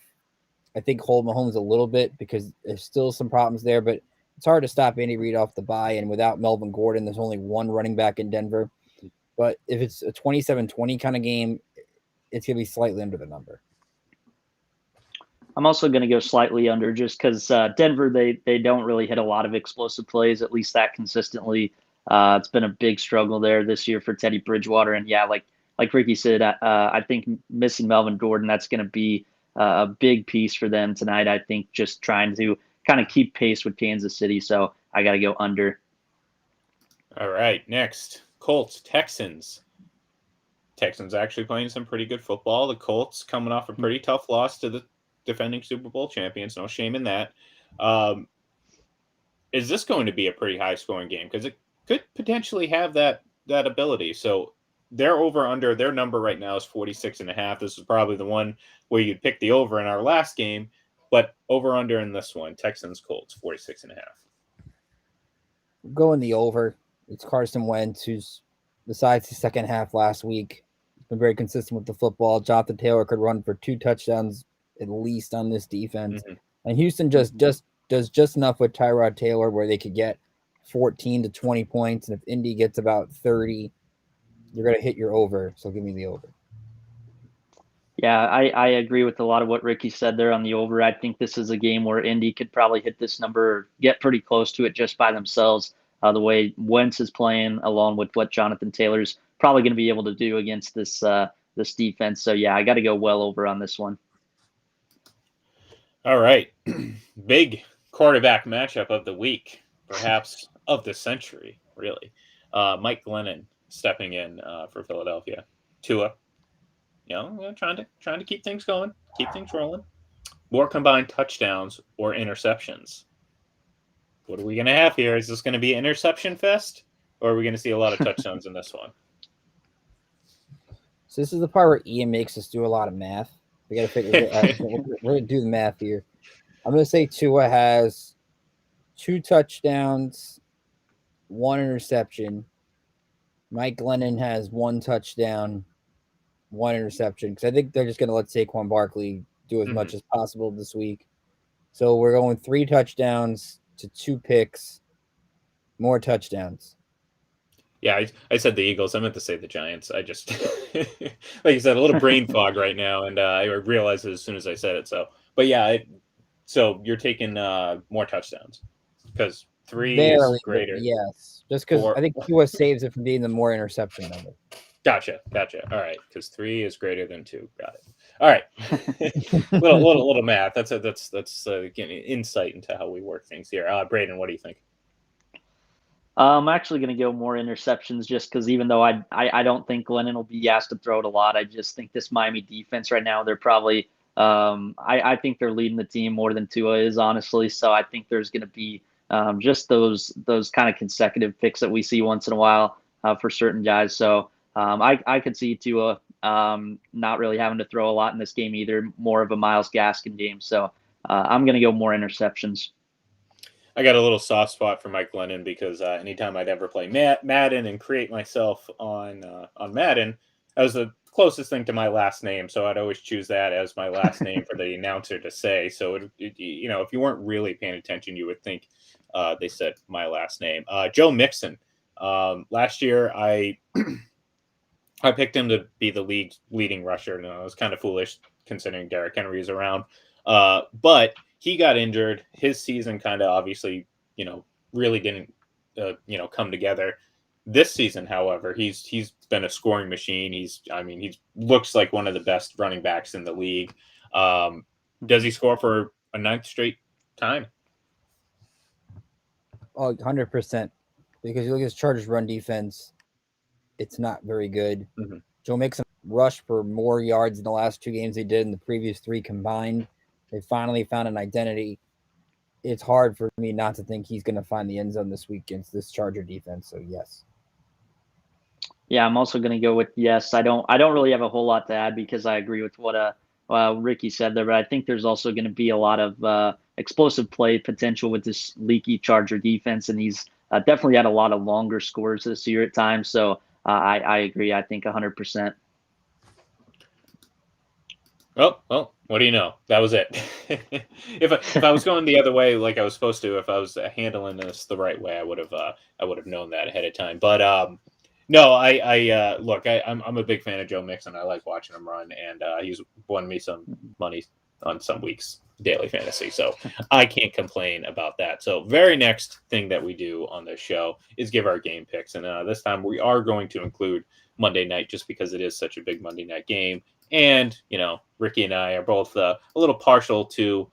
I think, hold Mahomes a little bit because there's still some problems there, but it's hard to stop Andy Reid off the bye. And without Melvin Gordon, there's only one running back in Denver. But if it's a 27-20 kind of game, it's going to be slightly under the number. I'm also going to go slightly under just because Denver, they don't really hit a lot of explosive plays, at least that consistently. It's been a big struggle there this year for Teddy Bridgewater. And yeah, like Ricky said, I think missing Melvin Gordon, that's going to be a big piece for them tonight. I think just trying to kind of keep pace with Kansas City. So I got to go under. All right, next, Colts Texans. Texans actually playing some pretty good football. The Colts coming off a pretty tough loss to the defending Super Bowl champions. No shame in that. Is this going to be a pretty high scoring game? Because it could potentially have that ability. So their over under, their number right now is 46.5. This is probably the one where you'd pick the over in our last game, but over under in this one, Texans Colts 46.5. Going the over. It's Carson Wentz, who's besides the second half last week, been very consistent with the football. Jonathan Taylor could run for 2 touchdowns at least on this defense. Mhm. And Houston just does just enough with Tyrod Taylor where they could get 14 to 20 points. And if Indy gets about 30, you're going to hit your over. So give me the over. Yeah, I agree with a lot of what Ricky said there on the over. I think this is a game where Indy could probably hit this number or get pretty close to it just by themselves. The way Wentz is playing, along with what Jonathan Taylor's probably going to be able to do against this defense. So yeah, I got to go well over on this one. All right. Big quarterback matchup of the week, perhaps of the century, really. Mike Glennon stepping in for Philadelphia. Tua, trying to keep things going, keep things rolling. More combined touchdowns or interceptions. What are we going to have here? Is this going to be interception fest, or are we going to see a lot of touchdowns in this one? So this is the part where Ian makes us do a lot of math. We got to figure. We're going to do the math here. I'm going to say Tua has 2 touchdowns, 1 interception. Mike Glennon has 1 touchdown, 1 interception, because I think they're just going to let Saquon Barkley do as much as possible this week. So we're going 3 touchdowns to 2 picks, more touchdowns. Yeah, I said the Eagles. I meant to say the Giants. I just, like you said, a little brain fog right now, and I realized it as soon as I said it. So, but yeah, so you're taking more touchdowns because 3 Barely, is greater. Yes, just because I think Tua saves it from being the more interception number. Gotcha. All right, because 3 is greater than 2. Got it. All right, little math. That's getting insight into how we work things here. Braden, what do you think? I'm actually going to go more interceptions just because even though I don't think Glennon will be asked to throw it a lot, I just think this Miami defense right now, they're probably I think they're leading the team more than Tua is, honestly. So I think there's going to be just those kind of consecutive picks that we see once in a while for certain guys. So I could see Tua not really having to throw a lot in this game either, more of a Myles Gaskin game. So I'm going to go more interceptions. I got a little soft spot for Mike Glennon because anytime I'd ever play Madden and create myself on Madden, that was the closest thing to my last name. So I'd always choose that as my last name for the announcer to say. So, if you weren't really paying attention, you would think they said my last name. Joe Mixon. Last year, I picked him to be the league's leading rusher. And I was kind of foolish considering Derrick Henry is around. But he got injured. His season kind of obviously, really didn't, come together. This season, however, he's been a scoring machine. He looks like one of the best running backs in the league. Does he score for a 9th straight time? Oh, 100%. Because you look at his Chargers run defense, it's not very good. Mm-hmm. Joe Mixon rushed for more yards in the last 2 games they did in the previous 3 combined. They finally found an identity. It's hard for me not to think he's going to find the end zone this week against this Charger defense. So yes. Yeah, I'm also going to go with yes. I don't really have a whole lot to add because I agree with what Ricky said there. But I think there's also going to be a lot of explosive play potential with this leaky Charger defense, and he's definitely had a lot of longer scores this year at times. So I agree. I think 100%. Oh, well, what do you know? That was it. If I was going the other way like I was supposed to, if I was handling this the right way, I would have known that ahead of time. But no, I'm a big fan of Joe Mixon. I like watching him run, and he's won me some money on some weeks daily fantasy, so I can't complain about that. So very next thing that we do on this show is give our game picks, and this time we are going to include Monday night just because it is such a big Monday night game. And, Ricky and I are both a little partial to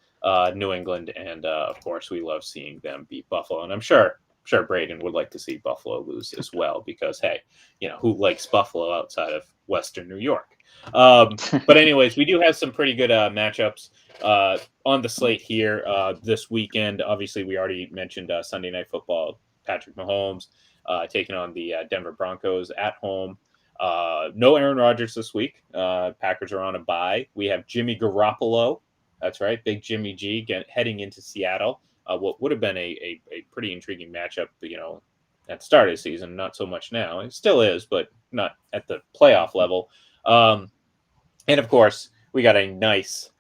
New England. And, of course, we love seeing them beat Buffalo. And I'm sure Braden would like to see Buffalo lose as well because, hey, who likes Buffalo outside of Western New York? But anyways, we do have some pretty good matchups on the slate here this weekend. Obviously, we already mentioned Sunday Night Football, Patrick Mahomes taking on the Denver Broncos at home. No Aaron Rodgers this week. Packers are on a bye. We have Jimmy Garoppolo. That's right, big Jimmy G heading into Seattle. What would have been a pretty intriguing matchup, at the start of the season. Not so much now. It still is, but not at the playoff level. And of course, we got a nice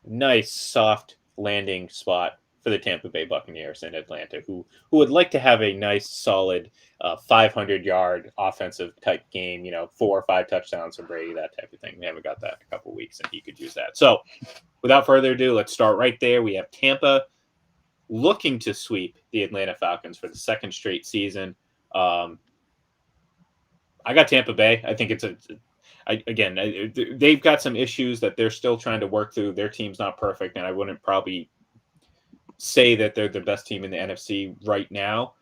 soft landing spot for the Tampa Bay Buccaneers in Atlanta, who would like to have a nice solid 500-yard offensive type game, 4 or 5 touchdowns from Brady, that type of thing. We haven't got that in a couple of weeks, and he could use that. So without further ado, let's start right there. We have Tampa looking to sweep the Atlanta Falcons for the second straight season. I got Tampa Bay. I think they've got some issues that they're still trying to work through. Their team's not perfect, and I wouldn't probably say that they're the best team in the NFC right now.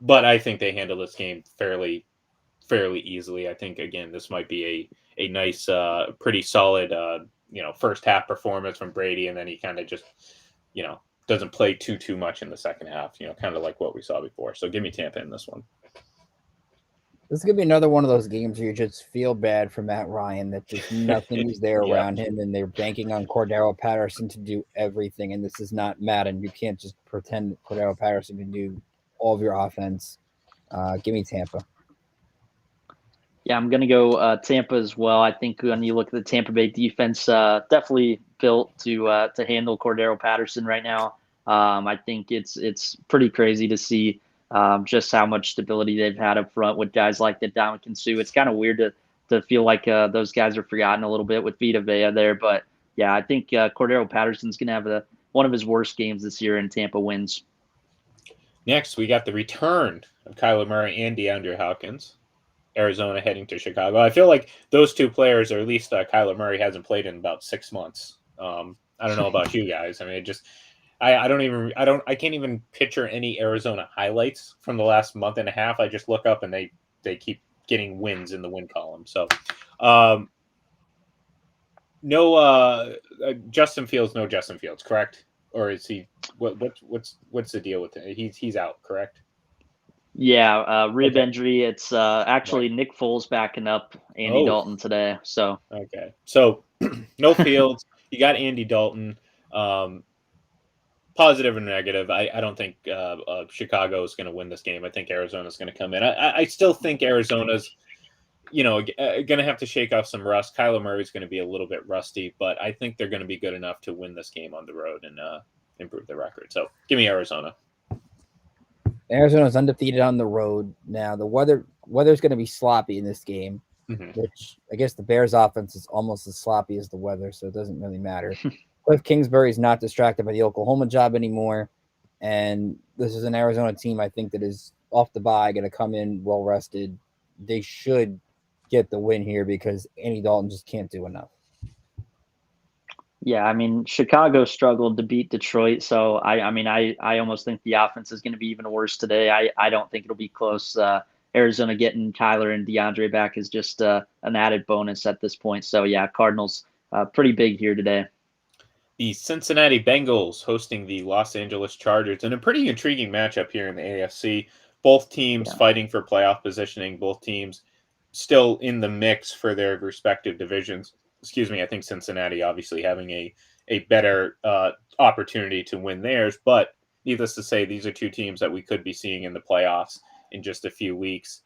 But I think they handle this game fairly easily. I think, again, this might be a nice, pretty solid, first half performance from Brady, and then he kind of just, doesn't play too much in the second half, kind of like what we saw before. So give me Tampa in this one. This is going to be another one of those games where you just feel bad for Matt Ryan, that just nothing is there around him, and they're banking on Cordero Patterson to do everything. And this is not Madden. You can't just pretend that Cordero Patterson can do all of your offense. Give me Tampa. Yeah, I'm going to go Tampa as well. I think when you look at the Tampa Bay defense, definitely built to handle Cordero Patterson right now. I think it's pretty crazy to see just how much stability they've had up front with guys like the Ndamukong Suh. It's kind of weird to feel like those guys are forgotten a little bit with Vita Vea there. But, yeah, I think Cordero Patterson's going to have one of his worst games this year, and Tampa wins. Next, we got the return of Kyler Murray and DeAndre Hopkins. Arizona heading to Chicago. I feel like those two players, or at least Kyler Murray, hasn't played in about 6 months. I don't know about you guys. I mean, I can't even picture any Arizona highlights from the last month and a half. I just look up and they keep getting wins in the win column. So, no Justin Fields, correct? Or is he? What's the deal with it? He's out, correct? Yeah, rib injury. It's actually right. Nick Foles backing up Andy Dalton today. So okay, so no Fields. You got Andy Dalton. Positive and negative. I don't think Chicago is going to win this game. I think Arizona is going to come in. I still think Arizona's, going to have to shake off some rust. Kyler Murray's going to be a little bit rusty, but I think they're going to be good enough to win this game on the road and improve their record. So give me Arizona. Arizona's undefeated on the road. Now, the weather's going to be sloppy in this game, which I guess the Bears' offense is almost as sloppy as the weather, so it doesn't really matter. Cliff Kingsbury's not distracted by the Oklahoma job anymore, and this is an Arizona team, I think, that is off the bye, going to come in well-rested. They should get the win here because Andy Dalton just can't do enough. Yeah, I mean, Chicago struggled to beat Detroit, so I almost think the offense is going to be even worse today. I don't think it'll be close. Arizona getting Kyler and DeAndre back is just an added bonus at this point. So, yeah, Cardinals pretty big here today. The Cincinnati Bengals hosting the Los Angeles Chargers in a pretty intriguing matchup here in the AFC. Both teams fighting for playoff positioning. Both teams still in the mix for their respective divisions. Excuse me, I think Cincinnati obviously having a better opportunity to win theirs. But needless to say, these are two teams that we could be seeing in the playoffs in just a few weeks.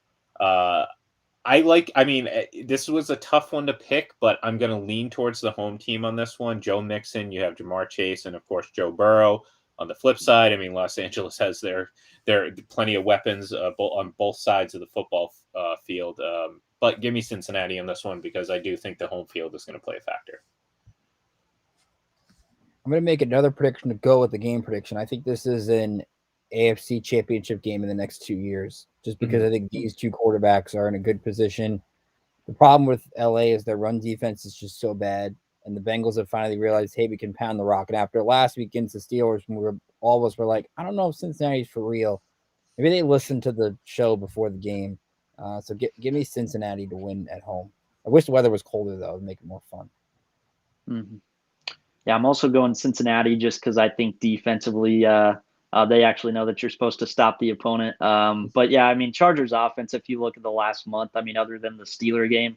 This was a tough one to pick, but I'm going to lean towards the home team on this one. Joe Mixon, you have Jamar Chase, and of course Joe Burrow. On the flip side, I mean, Los Angeles has their plenty of weapons on both sides of the football field. But give me Cincinnati on this one because I do think the home field is going to play a factor. I'm going to make another prediction to go with the game prediction. I think this is an AFC championship game in the next 2 years, just because I think these two quarterbacks are in a good position. The problem with LA is their run defense is just so bad, and the Bengals have finally realized, hey, we can pound the rock. And after last week against the Steelers, when all of us were like, I don't know if Cincinnati's for real. Maybe they listened to the show before the game. So give me Cincinnati to win at home. I wish the weather was colder, though. It would make it more fun. Mm-hmm. Yeah, I'm also going Cincinnati just because I think defensively they actually know that you're supposed to stop the opponent. But, yeah, I mean, Chargers offense, if you look at the last month, I mean, other than the Steeler game,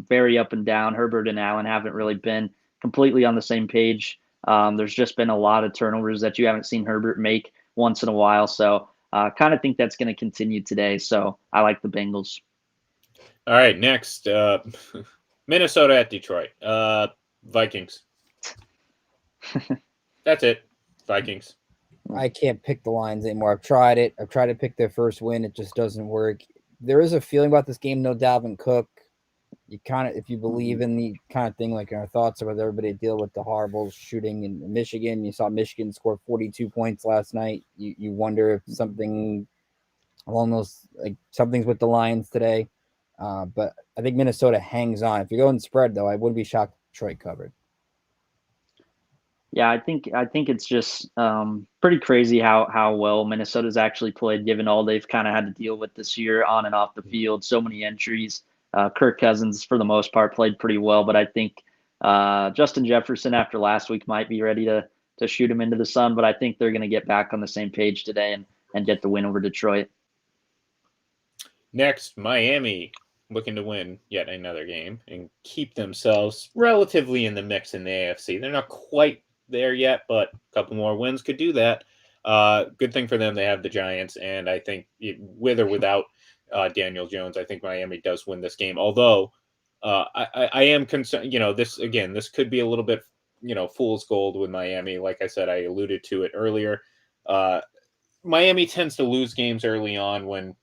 very up and down. Herbert and Allen haven't really been completely on the same page. There's just been a lot of turnovers that you haven't seen Herbert make once in a while. So kind of think that's going to continue today. So I like the Bengals. All right, next, Minnesota at Detroit. Vikings. That's it. Vikings. I can't pick the lines anymore. I've tried it. I've tried to pick their first win. It just doesn't work. There is a feeling about this game, no Dalvin Cook. You kind of, if you believe in the kind of thing, like our thoughts about everybody deal with the horrible shooting in Michigan. You saw Michigan score 42 points last night. You wonder if something along those, like something's with the Lions today. But I think Minnesota hangs on. If you go and spread, though, I wouldn't be shocked if Detroit covered. Yeah, I think it's just pretty crazy how well Minnesota's actually played, given all they've kind of had to deal with this year on and off the field. So many injuries. Kirk Cousins, for the most part, played pretty well, but I think Justin Jefferson after last week might be ready to shoot him into the sun. But I think they're going to get back on the same page today and get the win over Detroit. Next, Miami looking to win yet another game and keep themselves relatively in the mix in the AFC. They're not quite there yet, but a couple more wins could do that. Good thing for them, they have the Giants, and I think with or without Daniel Jones, I think Miami does win this game. Although I am concerned, this could be a little bit, fool's gold with Miami. Like I said, I alluded to it earlier. Miami tends to lose games early on when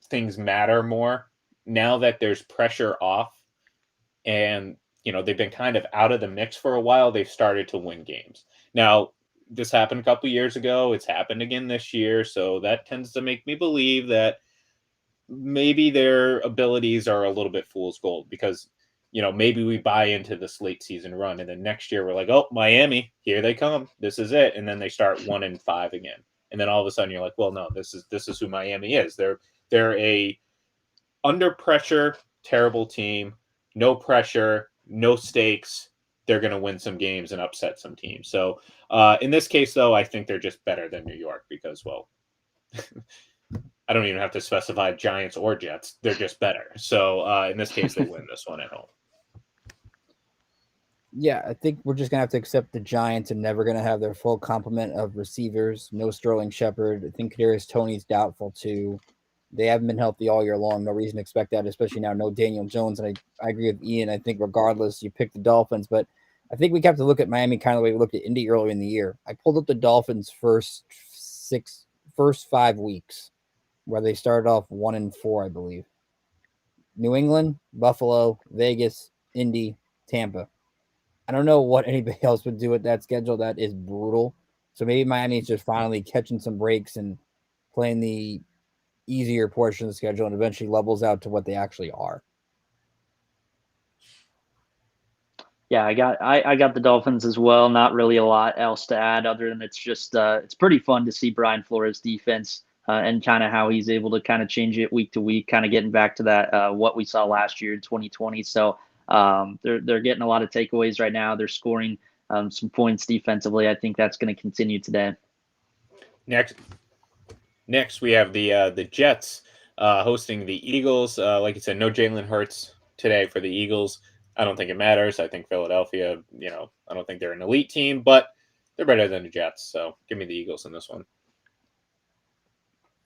things matter more. Now that there's pressure off and they've been kind of out of the mix for a while, they've started to win games. Now, this happened a couple years ago. It's happened again this year. So that tends to make me believe that maybe their abilities are a little bit fool's gold because, maybe we buy into this late season run. And then next year we're like, oh, Miami, here they come. This is it. And then they start 1-5 again. And then all of a sudden you're like, well, no, this is who Miami is. They're a under pressure, terrible team, no pressure, no stakes. They're going to win some games and upset some teams. So in this case, though, I think they're just better than New York because, well, I don't even have to specify Giants or Jets. They're just better. So in this case, they win this one at home. Yeah, I think we're just going to have to accept the Giants are never going to have their full complement of receivers. No Sterling Shepard. I think Kadarius Toney's doubtful, too. They haven't been healthy all year long. No reason to expect that, especially now. No Daniel Jones. And I agree with Ian. I think regardless, you pick the Dolphins. But I think we have to look at Miami kind of the way we looked at Indy earlier in the year. I pulled up the Dolphins' first 5 weeks, where they started off 1-4, I believe. New England, Buffalo, Vegas, Indy, Tampa. I don't know what anybody else would do with that schedule. That is brutal. So maybe Miami's just finally catching some breaks and playing the easier portion of the schedule and eventually levels out to what they actually are. Yeah, I got the Dolphins as well. Not really a lot else to add other than it's just it's pretty fun to see Brian Flores' defense and kind of how he's able to kind of change it week to week, kind of getting back to that what we saw last year in 2020. So they're getting a lot of takeaways right now. They're scoring some points defensively. I think that's going to continue today. Next, we have the Jets hosting the Eagles. Like you said, no Jalen Hurts today for the Eagles. I don't think it matters. I think Philadelphia, I don't think they're an elite team, but they're better than the Jets. So give me the Eagles in this one.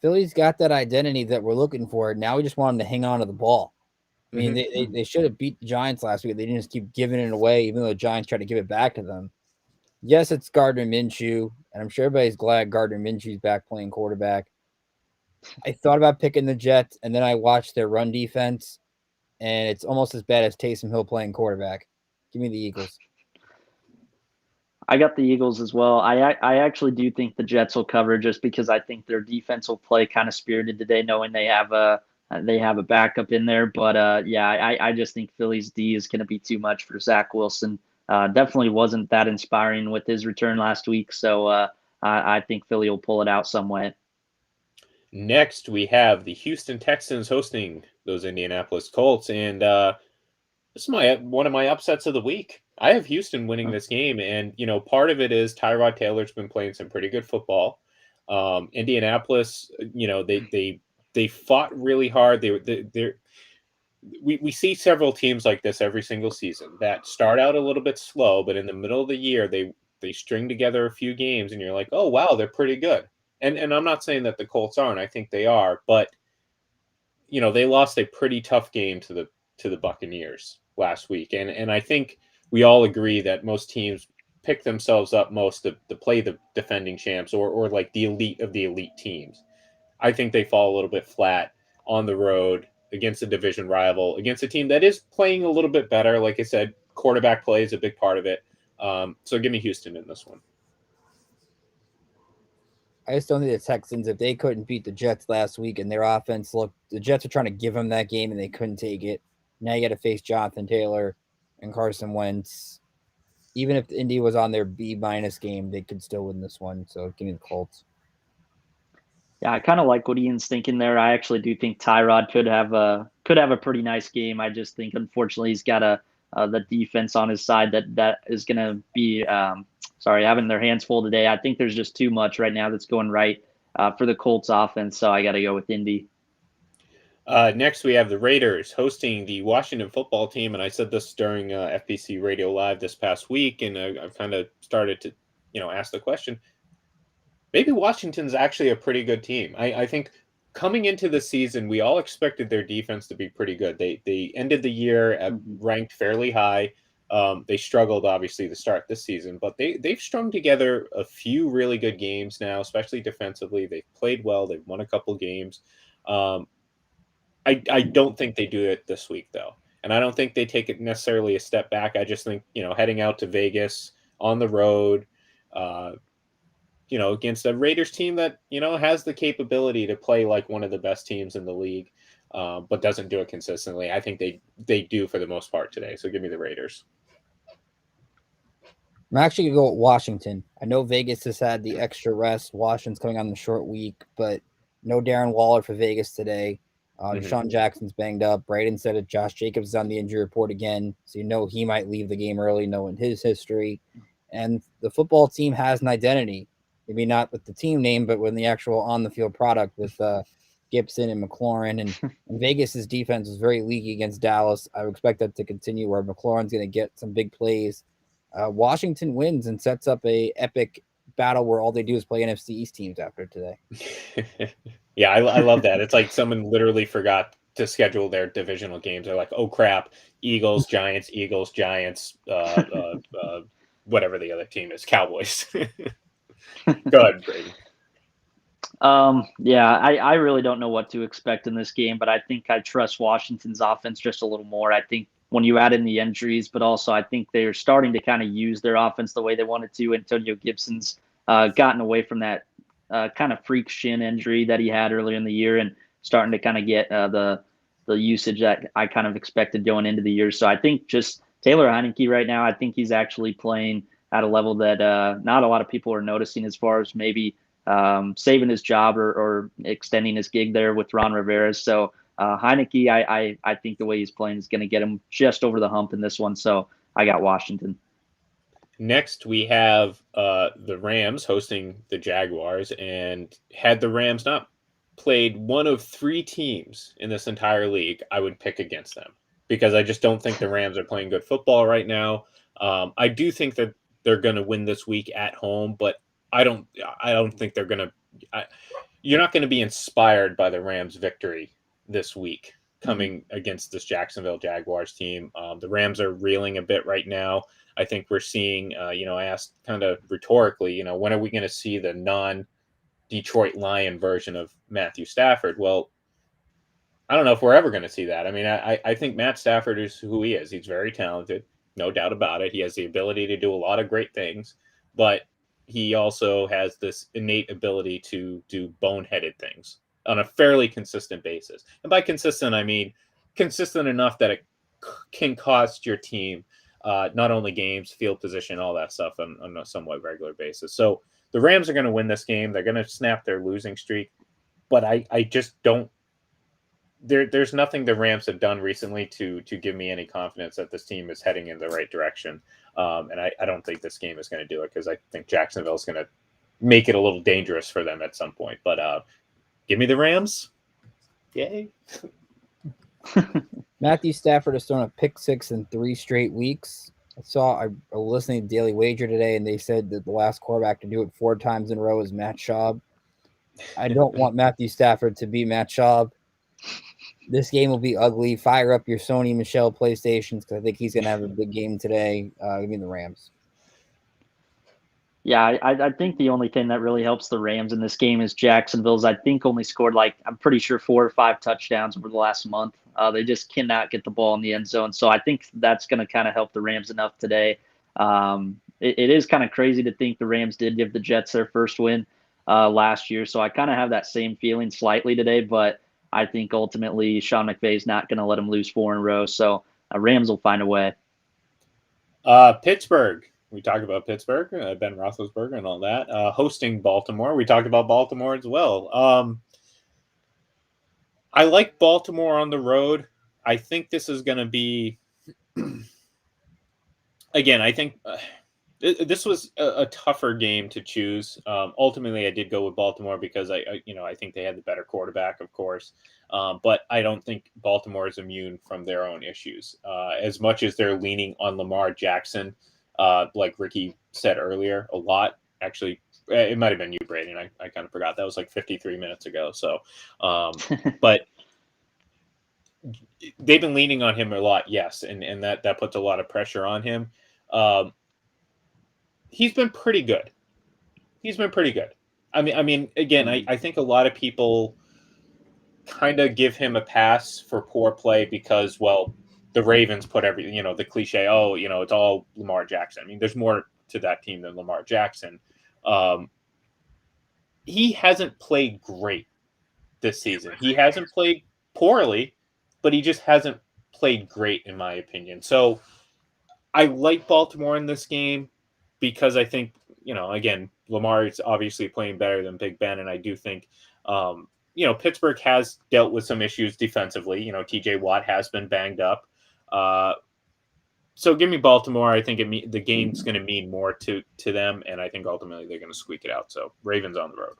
Philly's got that identity that we're looking for. Now we just want them to hang on to the ball. I mean, they should have beat the Giants last week. They didn't just keep giving it away, even though the Giants tried to give it back to them. Yes, it's Gardner Minshew, and I'm sure everybody's glad Gardner Minshew's back playing quarterback. I thought about picking the Jets, and then I watched their run defense, and it's almost as bad as Taysom Hill playing quarterback. Give me the Eagles. I got the Eagles as well. I actually do think the Jets will cover just because I think their defense will play kind of spirited today, knowing they have a backup in there. But I just think Philly's D is going to be too much for Zach Wilson. Definitely wasn't that inspiring with his return last week. So I think Philly will pull it out some way. Next, we have the Houston Texans hosting those Indianapolis Colts. And this is one of my upsets of the week. I have Houston winning this game. And, part of it is Tyrod Taylor's been playing some pretty good football. Indianapolis, they fought really hard. We see several teams like this every single season that start out a little bit slow, but in the middle of the year, they string together a few games and you're like, oh, wow, they're pretty good. And I'm not saying that the Colts aren't. I think they are. But, they lost a pretty tough game to the Buccaneers last week. And I think we all agree that most teams pick themselves up most to play the defending champs or like the elite of the elite teams. I think they fall a little bit flat on the road against a division rival, against a team that is playing a little bit better. Like I said, quarterback play is a big part of it. So give me Houston in this one. I just don't think the Texans, if they couldn't beat the Jets last week and their offense looked, the Jets are trying to give them that game and they couldn't take it. Now you got to face Jonathan Taylor and Carson Wentz. Even if Indy was on their B- game, they could still win this one. So give me the Colts. Yeah, I kind of like what Ian's thinking there. I actually do think Tyrod could have a pretty nice game. I just think unfortunately he's got the defense on his side that is going to be having their hands full today. I think there's just too much right now that's going right for the Colts offense. So I got to go with Indy. Next, we have the Raiders hosting the Washington football team. And I said this during FBC Radio Live this past week, and I've kind of started to, ask the question. Maybe Washington's actually a pretty good team. I think coming into the season, we all expected their defense to be pretty good. They ended the year ranked fairly high. They struggled, obviously, to start this season, but they've strung together a few really good games now, especially defensively. They've played well. They've won a couple games. I don't think they do it this week, though. And I don't think they take it necessarily a step back. I just think, heading out to Vegas on the road, against a Raiders team that, has the capability to play like one of the best teams in the league, but doesn't do it consistently. I think they do for the most part today. So give me the Raiders. I'm actually going to go with Washington. I know Vegas has had the extra rest. Washington's coming on the short week, but no Darren Waller for Vegas today. Deshaun Jackson's banged up. Braden said that Josh Jacobs is on the injury report again, so he might leave the game early, knowing his history. And the football team has an identity. Maybe not with the team name, but with the actual on-the-field product with Gibson and McLaurin. And Vegas's defense is very leaky against Dallas. I would expect that to continue where McLaurin's going to get some big plays. Washington wins and sets up a epic battle where all they do is play NFC East teams after today. Yeah, I love that. It's like someone literally forgot to schedule their divisional games. They're like, oh, crap, Eagles, Giants, whatever the other team is, Cowboys. Go ahead, Brady. I really don't know what to expect in this game, but I think I trust Washington's offense just a little more. I think when you add in the injuries, but also I think they're starting to kind of use their offense the way they wanted to. Antonio Gibson's gotten away from that kind of freak shin injury that he had earlier in the year and starting to kind of get the usage that I kind of expected going into the year. So I think just Taylor Heineke right now, I think he's actually playing at a level that not a lot of people are noticing as far as maybe saving his job or extending his gig there with Ron Rivera. So Heineke, I think the way he's playing is going to get him just over the hump in this one. So I got Washington. Next, we have the Rams hosting the Jaguars. And had the Rams not played one of three teams in this entire league, I would pick against them because I just don't think the Rams are playing good football right now. I do think that they're going to win this week at home, but I don't think they're going to. You're not going to be inspired by the Rams' victory this week coming against this Jacksonville Jaguars team. The Rams are reeling a bit right now. I think we're seeing, I asked kind of rhetorically, when are we going to see the non-Detroit Lion version of Matthew Stafford? Well, I don't know if we're ever going to see that. I mean, I think Matt Stafford is who he is. He's very talented, no doubt about it. He has the ability to do a lot of great things, but he also has this innate ability to do boneheaded things on a fairly consistent basis. And by consistent, I mean consistent enough that it can cost your team not only games, field position, all that stuff on a somewhat regular basis. So the Rams are going to win this game. They're going to snap their losing streak, but I just don't. There's nothing the Rams have done recently to give me any confidence that this team is heading in the right direction. And I don't think this game is going to do it because I think Jacksonville is going to make it a little dangerous for them at some point. But give me the Rams. Yay. Matthew Stafford has thrown a pick six in 3 straight weeks. I was listening to Daily Wager today, and they said that the last quarterback to do it 4 times in a row is Matt Schaub. I don't want Matthew Stafford to be Matt Schaub. This game will be ugly. Fire up your Sony Michelle PlayStations because I think he's going to have a big game today. Give me the Rams. Yeah, I think the only thing that really helps the Rams in this game is Jacksonville's, I think, only scored I'm pretty sure 4 or 5 touchdowns over the last month. They just cannot get the ball in the end zone. So I think that's going to kind of help the Rams enough today. It is kind of crazy to think the Rams did give the Jets their first win last year. So I kind of have that same feeling slightly today, but I think ultimately Sean McVay is not going to let them lose 4 in a row. So Rams will find a way. Pittsburgh. We talked about Pittsburgh, Ben Roethlisberger and all that. Hosting Baltimore. We talked about Baltimore as well. I like Baltimore on the road. I think this is going to be, again, I think this was a tougher game to choose. Ultimately, I did go with Baltimore because I think they had the better quarterback, of course. But I don't think Baltimore is immune from their own issues. As much as they're leaning on Lamar Jackson, like Ricky said earlier, a lot. Actually, it might have been you, Brady, and I kind of forgot. That was 53 minutes ago. So, but they've been leaning on him a lot, yes, and that puts a lot of pressure on him. He's been pretty good. I mean, again, I think a lot of people kind of give him a pass for poor play because, well, the Ravens put everything, the cliche, it's all Lamar Jackson. I mean, there's more to that team than Lamar Jackson. He hasn't played great this season. He hasn't played poorly, but he just hasn't played great, in my opinion. So I like Baltimore in this game because I think, again, Lamar is obviously playing better than Big Ben, and I do think, Pittsburgh has dealt with some issues defensively. TJ Watt has been banged up. So give me Baltimore. I think the game's going to mean more to them, and I think ultimately they're going to squeak it out. So Ravens on the road.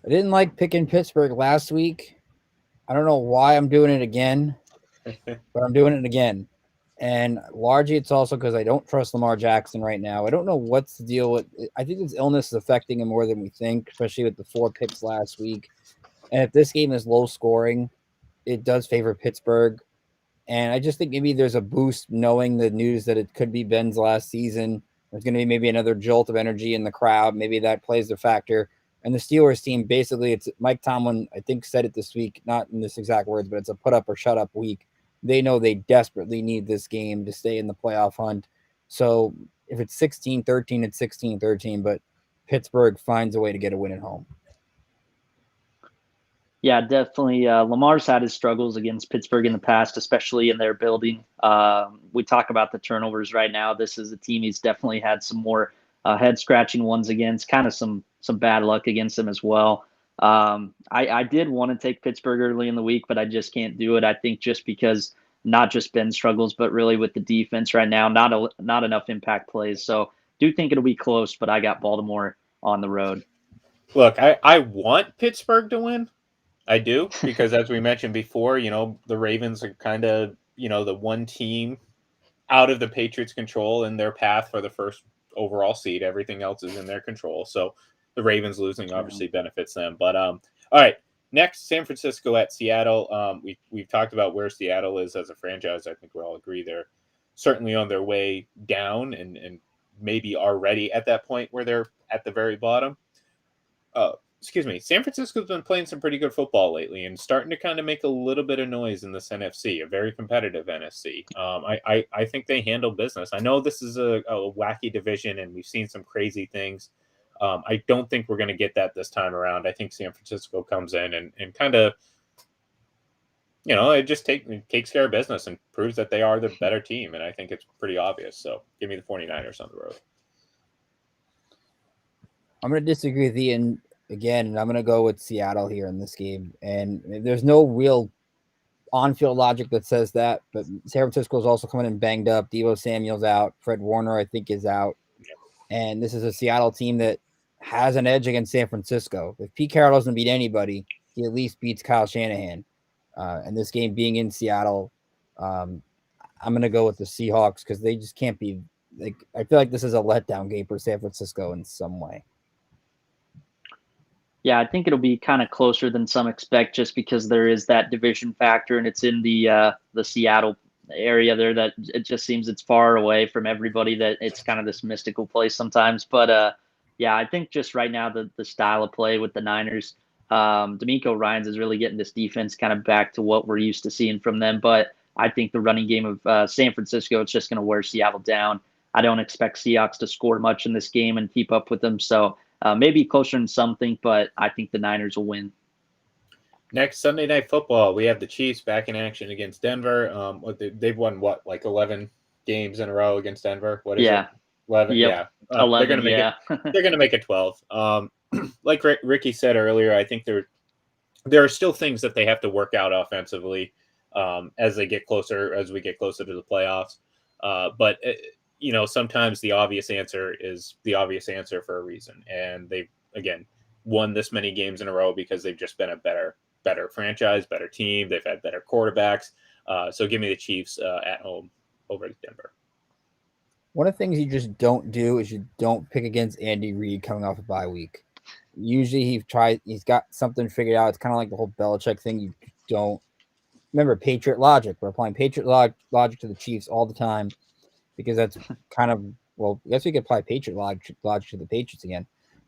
I didn't like picking Pittsburgh last week. I don't know why I'm doing it again, but I'm doing it again. And largely it's also because I don't trust Lamar Jackson right now. I don't know what's the deal with it. I think this illness is affecting him more than we think, especially with the 4 picks last week. And if this game is low scoring, it does favor Pittsburgh. And I just think maybe there's a boost knowing the news that it could be Ben's last season. There's going to be maybe another jolt of energy in the crowd. Maybe that plays a factor. And the Steelers team, basically, it's Mike Tomlin, I think, said it this week, not in this exact words, but it's a put up or shut up week. They know they desperately need this game to stay in the playoff hunt. So if it's 16-13, it's 16-13, but Pittsburgh finds a way to get a win at home. Yeah, definitely. Lamar's had his struggles against Pittsburgh in the past, especially in their building. We talk about the turnovers right now. This is a team he's definitely had some more head-scratching ones against, kind of some bad luck against them as well. I did want to take Pittsburgh early in the week, but I just can't do it. I think just because not just Ben struggles, but really with the defense right now, not enough impact plays. So do think it'll be close, but I got Baltimore on the road. Look, I want Pittsburgh to win. I do, because as we mentioned before, the Ravens are kind of, the one team out of the Patriots' control in their path for the first overall seed. Everything else is in their control. So the Ravens losing obviously benefits them. But all right, next, San Francisco at Seattle. We've talked about where Seattle is as a franchise. I think we all agree they're certainly on their way down and maybe already at that point where they're at the very bottom. San Francisco's been playing some pretty good football lately and starting to kind of make a little bit of noise in this NFC, a very competitive NFC. I think they handle business. I know this is a wacky division and we've seen some crazy things. I don't think we're going to get that this time around. I think San Francisco comes in and kind of, it just takes care of business and proves that they are the better team. And I think it's pretty obvious. So give me the 49ers on the road. I'm going to disagree with Ian again, and I'm going to go with Seattle here in this game. And there's no real on-field logic that says that, but San Francisco is also coming in banged up. Deebo Samuel's out. Fred Warner, I think, is out. And this is a Seattle team that has an edge against San Francisco. If Pete Carroll doesn't beat anybody, he at least beats Kyle Shanahan. And this game being in Seattle, I'm going to go with the Seahawks because they just can't be like. I feel like this is a letdown game for San Francisco in some way. Yeah, I think it'll be kind of closer than some expect, just because there is that division factor, and it's in the Seattle area there. That it just seems it's far away from everybody. That it's kind of this mystical place sometimes. But yeah, I think just right now the style of play with the Niners, D'Amico Ryans is really getting this defense kind of back to what we're used to seeing from them. But I think the running game of San Francisco, it's just going to wear Seattle down. I don't expect Seahawks to score much in this game and keep up with them. So. Maybe closer than something, but I think the Niners will win. Next Sunday Night Football, we have the Chiefs back in action against Denver. They've won like 11 games in a row against Denver. What is it? 11. Yep. Yeah, 11. They're gonna make it. They're gonna make it 12. Like Ricky said earlier, I think there are still things that they have to work out offensively as we get closer to the playoffs. But sometimes the obvious answer is the obvious answer for a reason. And they've, again, won this many games in a row because they've just been a better franchise, better team. They've had better quarterbacks. So give me the Chiefs at home over Denver. One of the things you just don't do is you don't pick against Andy Reid coming off a bye week. Usually he's got something figured out. It's kind of like the whole Belichick thing. You don't remember Patriot logic. We're applying Patriot logic to the Chiefs all the time. Because that's kind of, well, I guess we could apply Patriot logic to the Patriots again.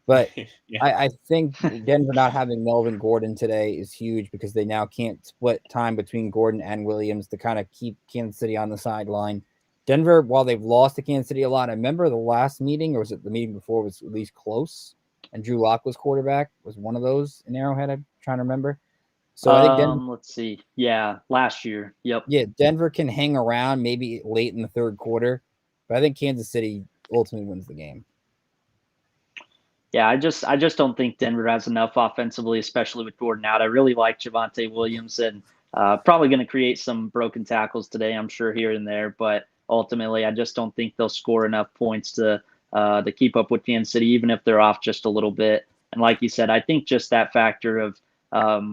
But Yeah. I think Denver not having Melvin Gordon today is huge because they now can't split time between Gordon and Williams to kind of keep Kansas City on the sideline. Denver, while they've lost to Kansas City a lot, I remember the last meeting, or was it the meeting before, was at least close. And Drew Lock was quarterback, was one of those in Arrowhead. I'm trying to remember. So I think Denver, let's see. Yeah, last year. Yep. Yeah, Denver can hang around maybe late in the third quarter, but I think Kansas City ultimately wins the game. Yeah, I just don't think Denver has enough offensively, especially with Gordon out. I really like Javonte Williams, and probably going to create some broken tackles today, I'm sure, here and there. But ultimately, I just don't think they'll score enough points to keep up with Kansas City, even if they're off just a little bit. And like you said, I think just that factor of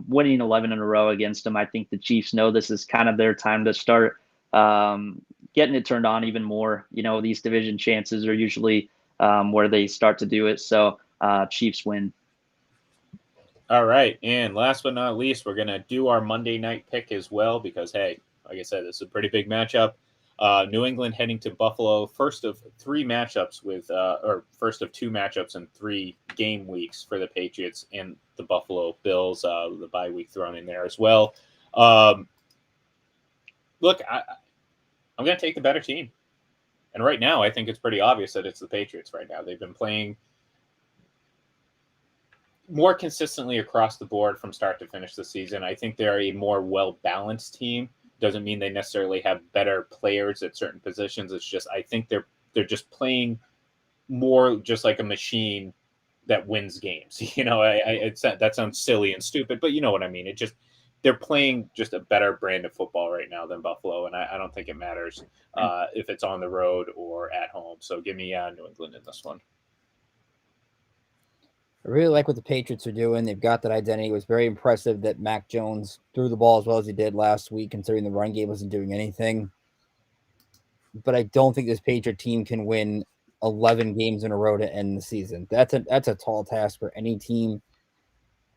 winning 11 in a row against them, I think the Chiefs know this is kind of their time to start getting it turned on even more. These division chances are usually where they start to do it. So Chiefs win. All right. And last but not least, we're going to do our Monday night pick as well because, hey, like I said, this is a pretty big matchup. New England heading to Buffalo, first of two matchups in 3 game weeks for the Patriots and the Buffalo Bills, the bye week thrown in there as well. Look, I'm going to take the better team. And right now, I think it's pretty obvious that it's the Patriots right now. They've been playing more consistently across the board from start to finish the season. I think they're a more well-balanced team. Doesn't mean they necessarily have better players at certain positions. It's just I think they're just playing more just like a machine that wins games. That sounds silly and stupid, but you know what I mean. They're playing just a better brand of football right now than Buffalo, and I don't think it matters if it's on the road or at home. So give me New England in this one. I really like what the Patriots are doing. They've got that identity. It was very impressive that Mac Jones threw the ball as well as he did last week, considering the run game wasn't doing anything. But I don't think this Patriot team can win 11 games in a row to end the season. That's a tall task for any team.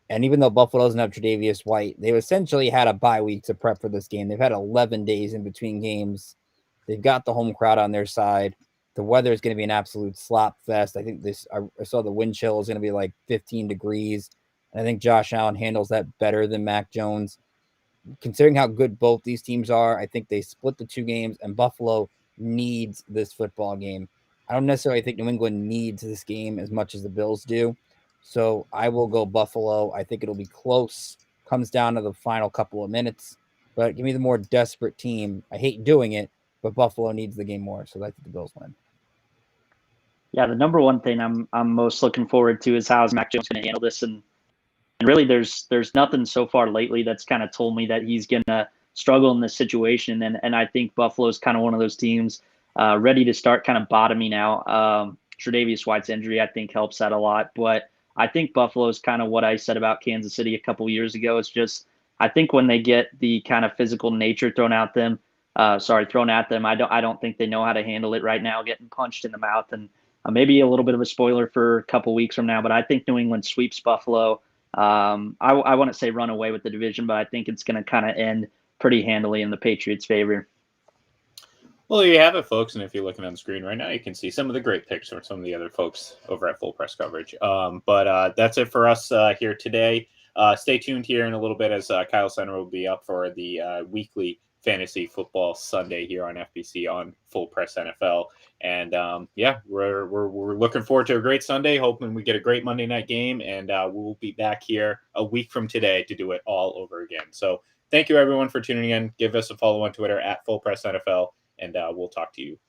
And even though Buffalo doesn't have Tre'Davious White, they've essentially had a bye week to prep for this game. They've had 11 days in between games. They've got the home crowd on their side. The weather is going to be an absolute slop fest. I think I saw the wind chill is going to be like 15 degrees. And I think Josh Allen handles that better than Mac Jones. Considering how good both these teams are, I think they split the 2 games, and Buffalo needs this football game. I don't necessarily think New England needs this game as much as the Bills do. So I will go Buffalo. I think it'll be close. Comes down to the final couple of minutes. But give me the more desperate team. I hate doing it, but Buffalo needs the game more. So I think the Bills win. Yeah, the number one thing I'm most looking forward to is how is Mac Jones going to handle this, and really there's nothing so far lately that's kind of told me that he's going to struggle in this situation, and I think Buffalo's kind of one of those teams ready to start kind of bottoming out. Tre'Davious White's injury I think helps that a lot, but I think Buffalo's kind of what I said about Kansas City a couple years ago. It's just I think when they get the kind of physical nature thrown at them, I don't think they know how to handle it right now, getting punched in the mouth. And maybe a little bit of a spoiler for a couple weeks from now, but I think New England sweeps Buffalo. I wouldn't say run away with the division, but I think it's going to kind of end pretty handily in the Patriots' favor. Well, there you have it, folks. And if you're looking on the screen right now, you can see some of the great picks from some of the other folks over at Full Press Coverage. But that's it for us here today. Stay tuned here in a little bit as Kyle Center will be up for the weekly Fantasy Football Sunday here on FBC on Full Press NFL. And we're looking forward to a great Sunday, hoping we get a great Monday night game. And we'll be back here a week from today to do it all over again. So thank you, everyone, for tuning in. Give us a follow on Twitter at Full Press NFL. And we'll talk to you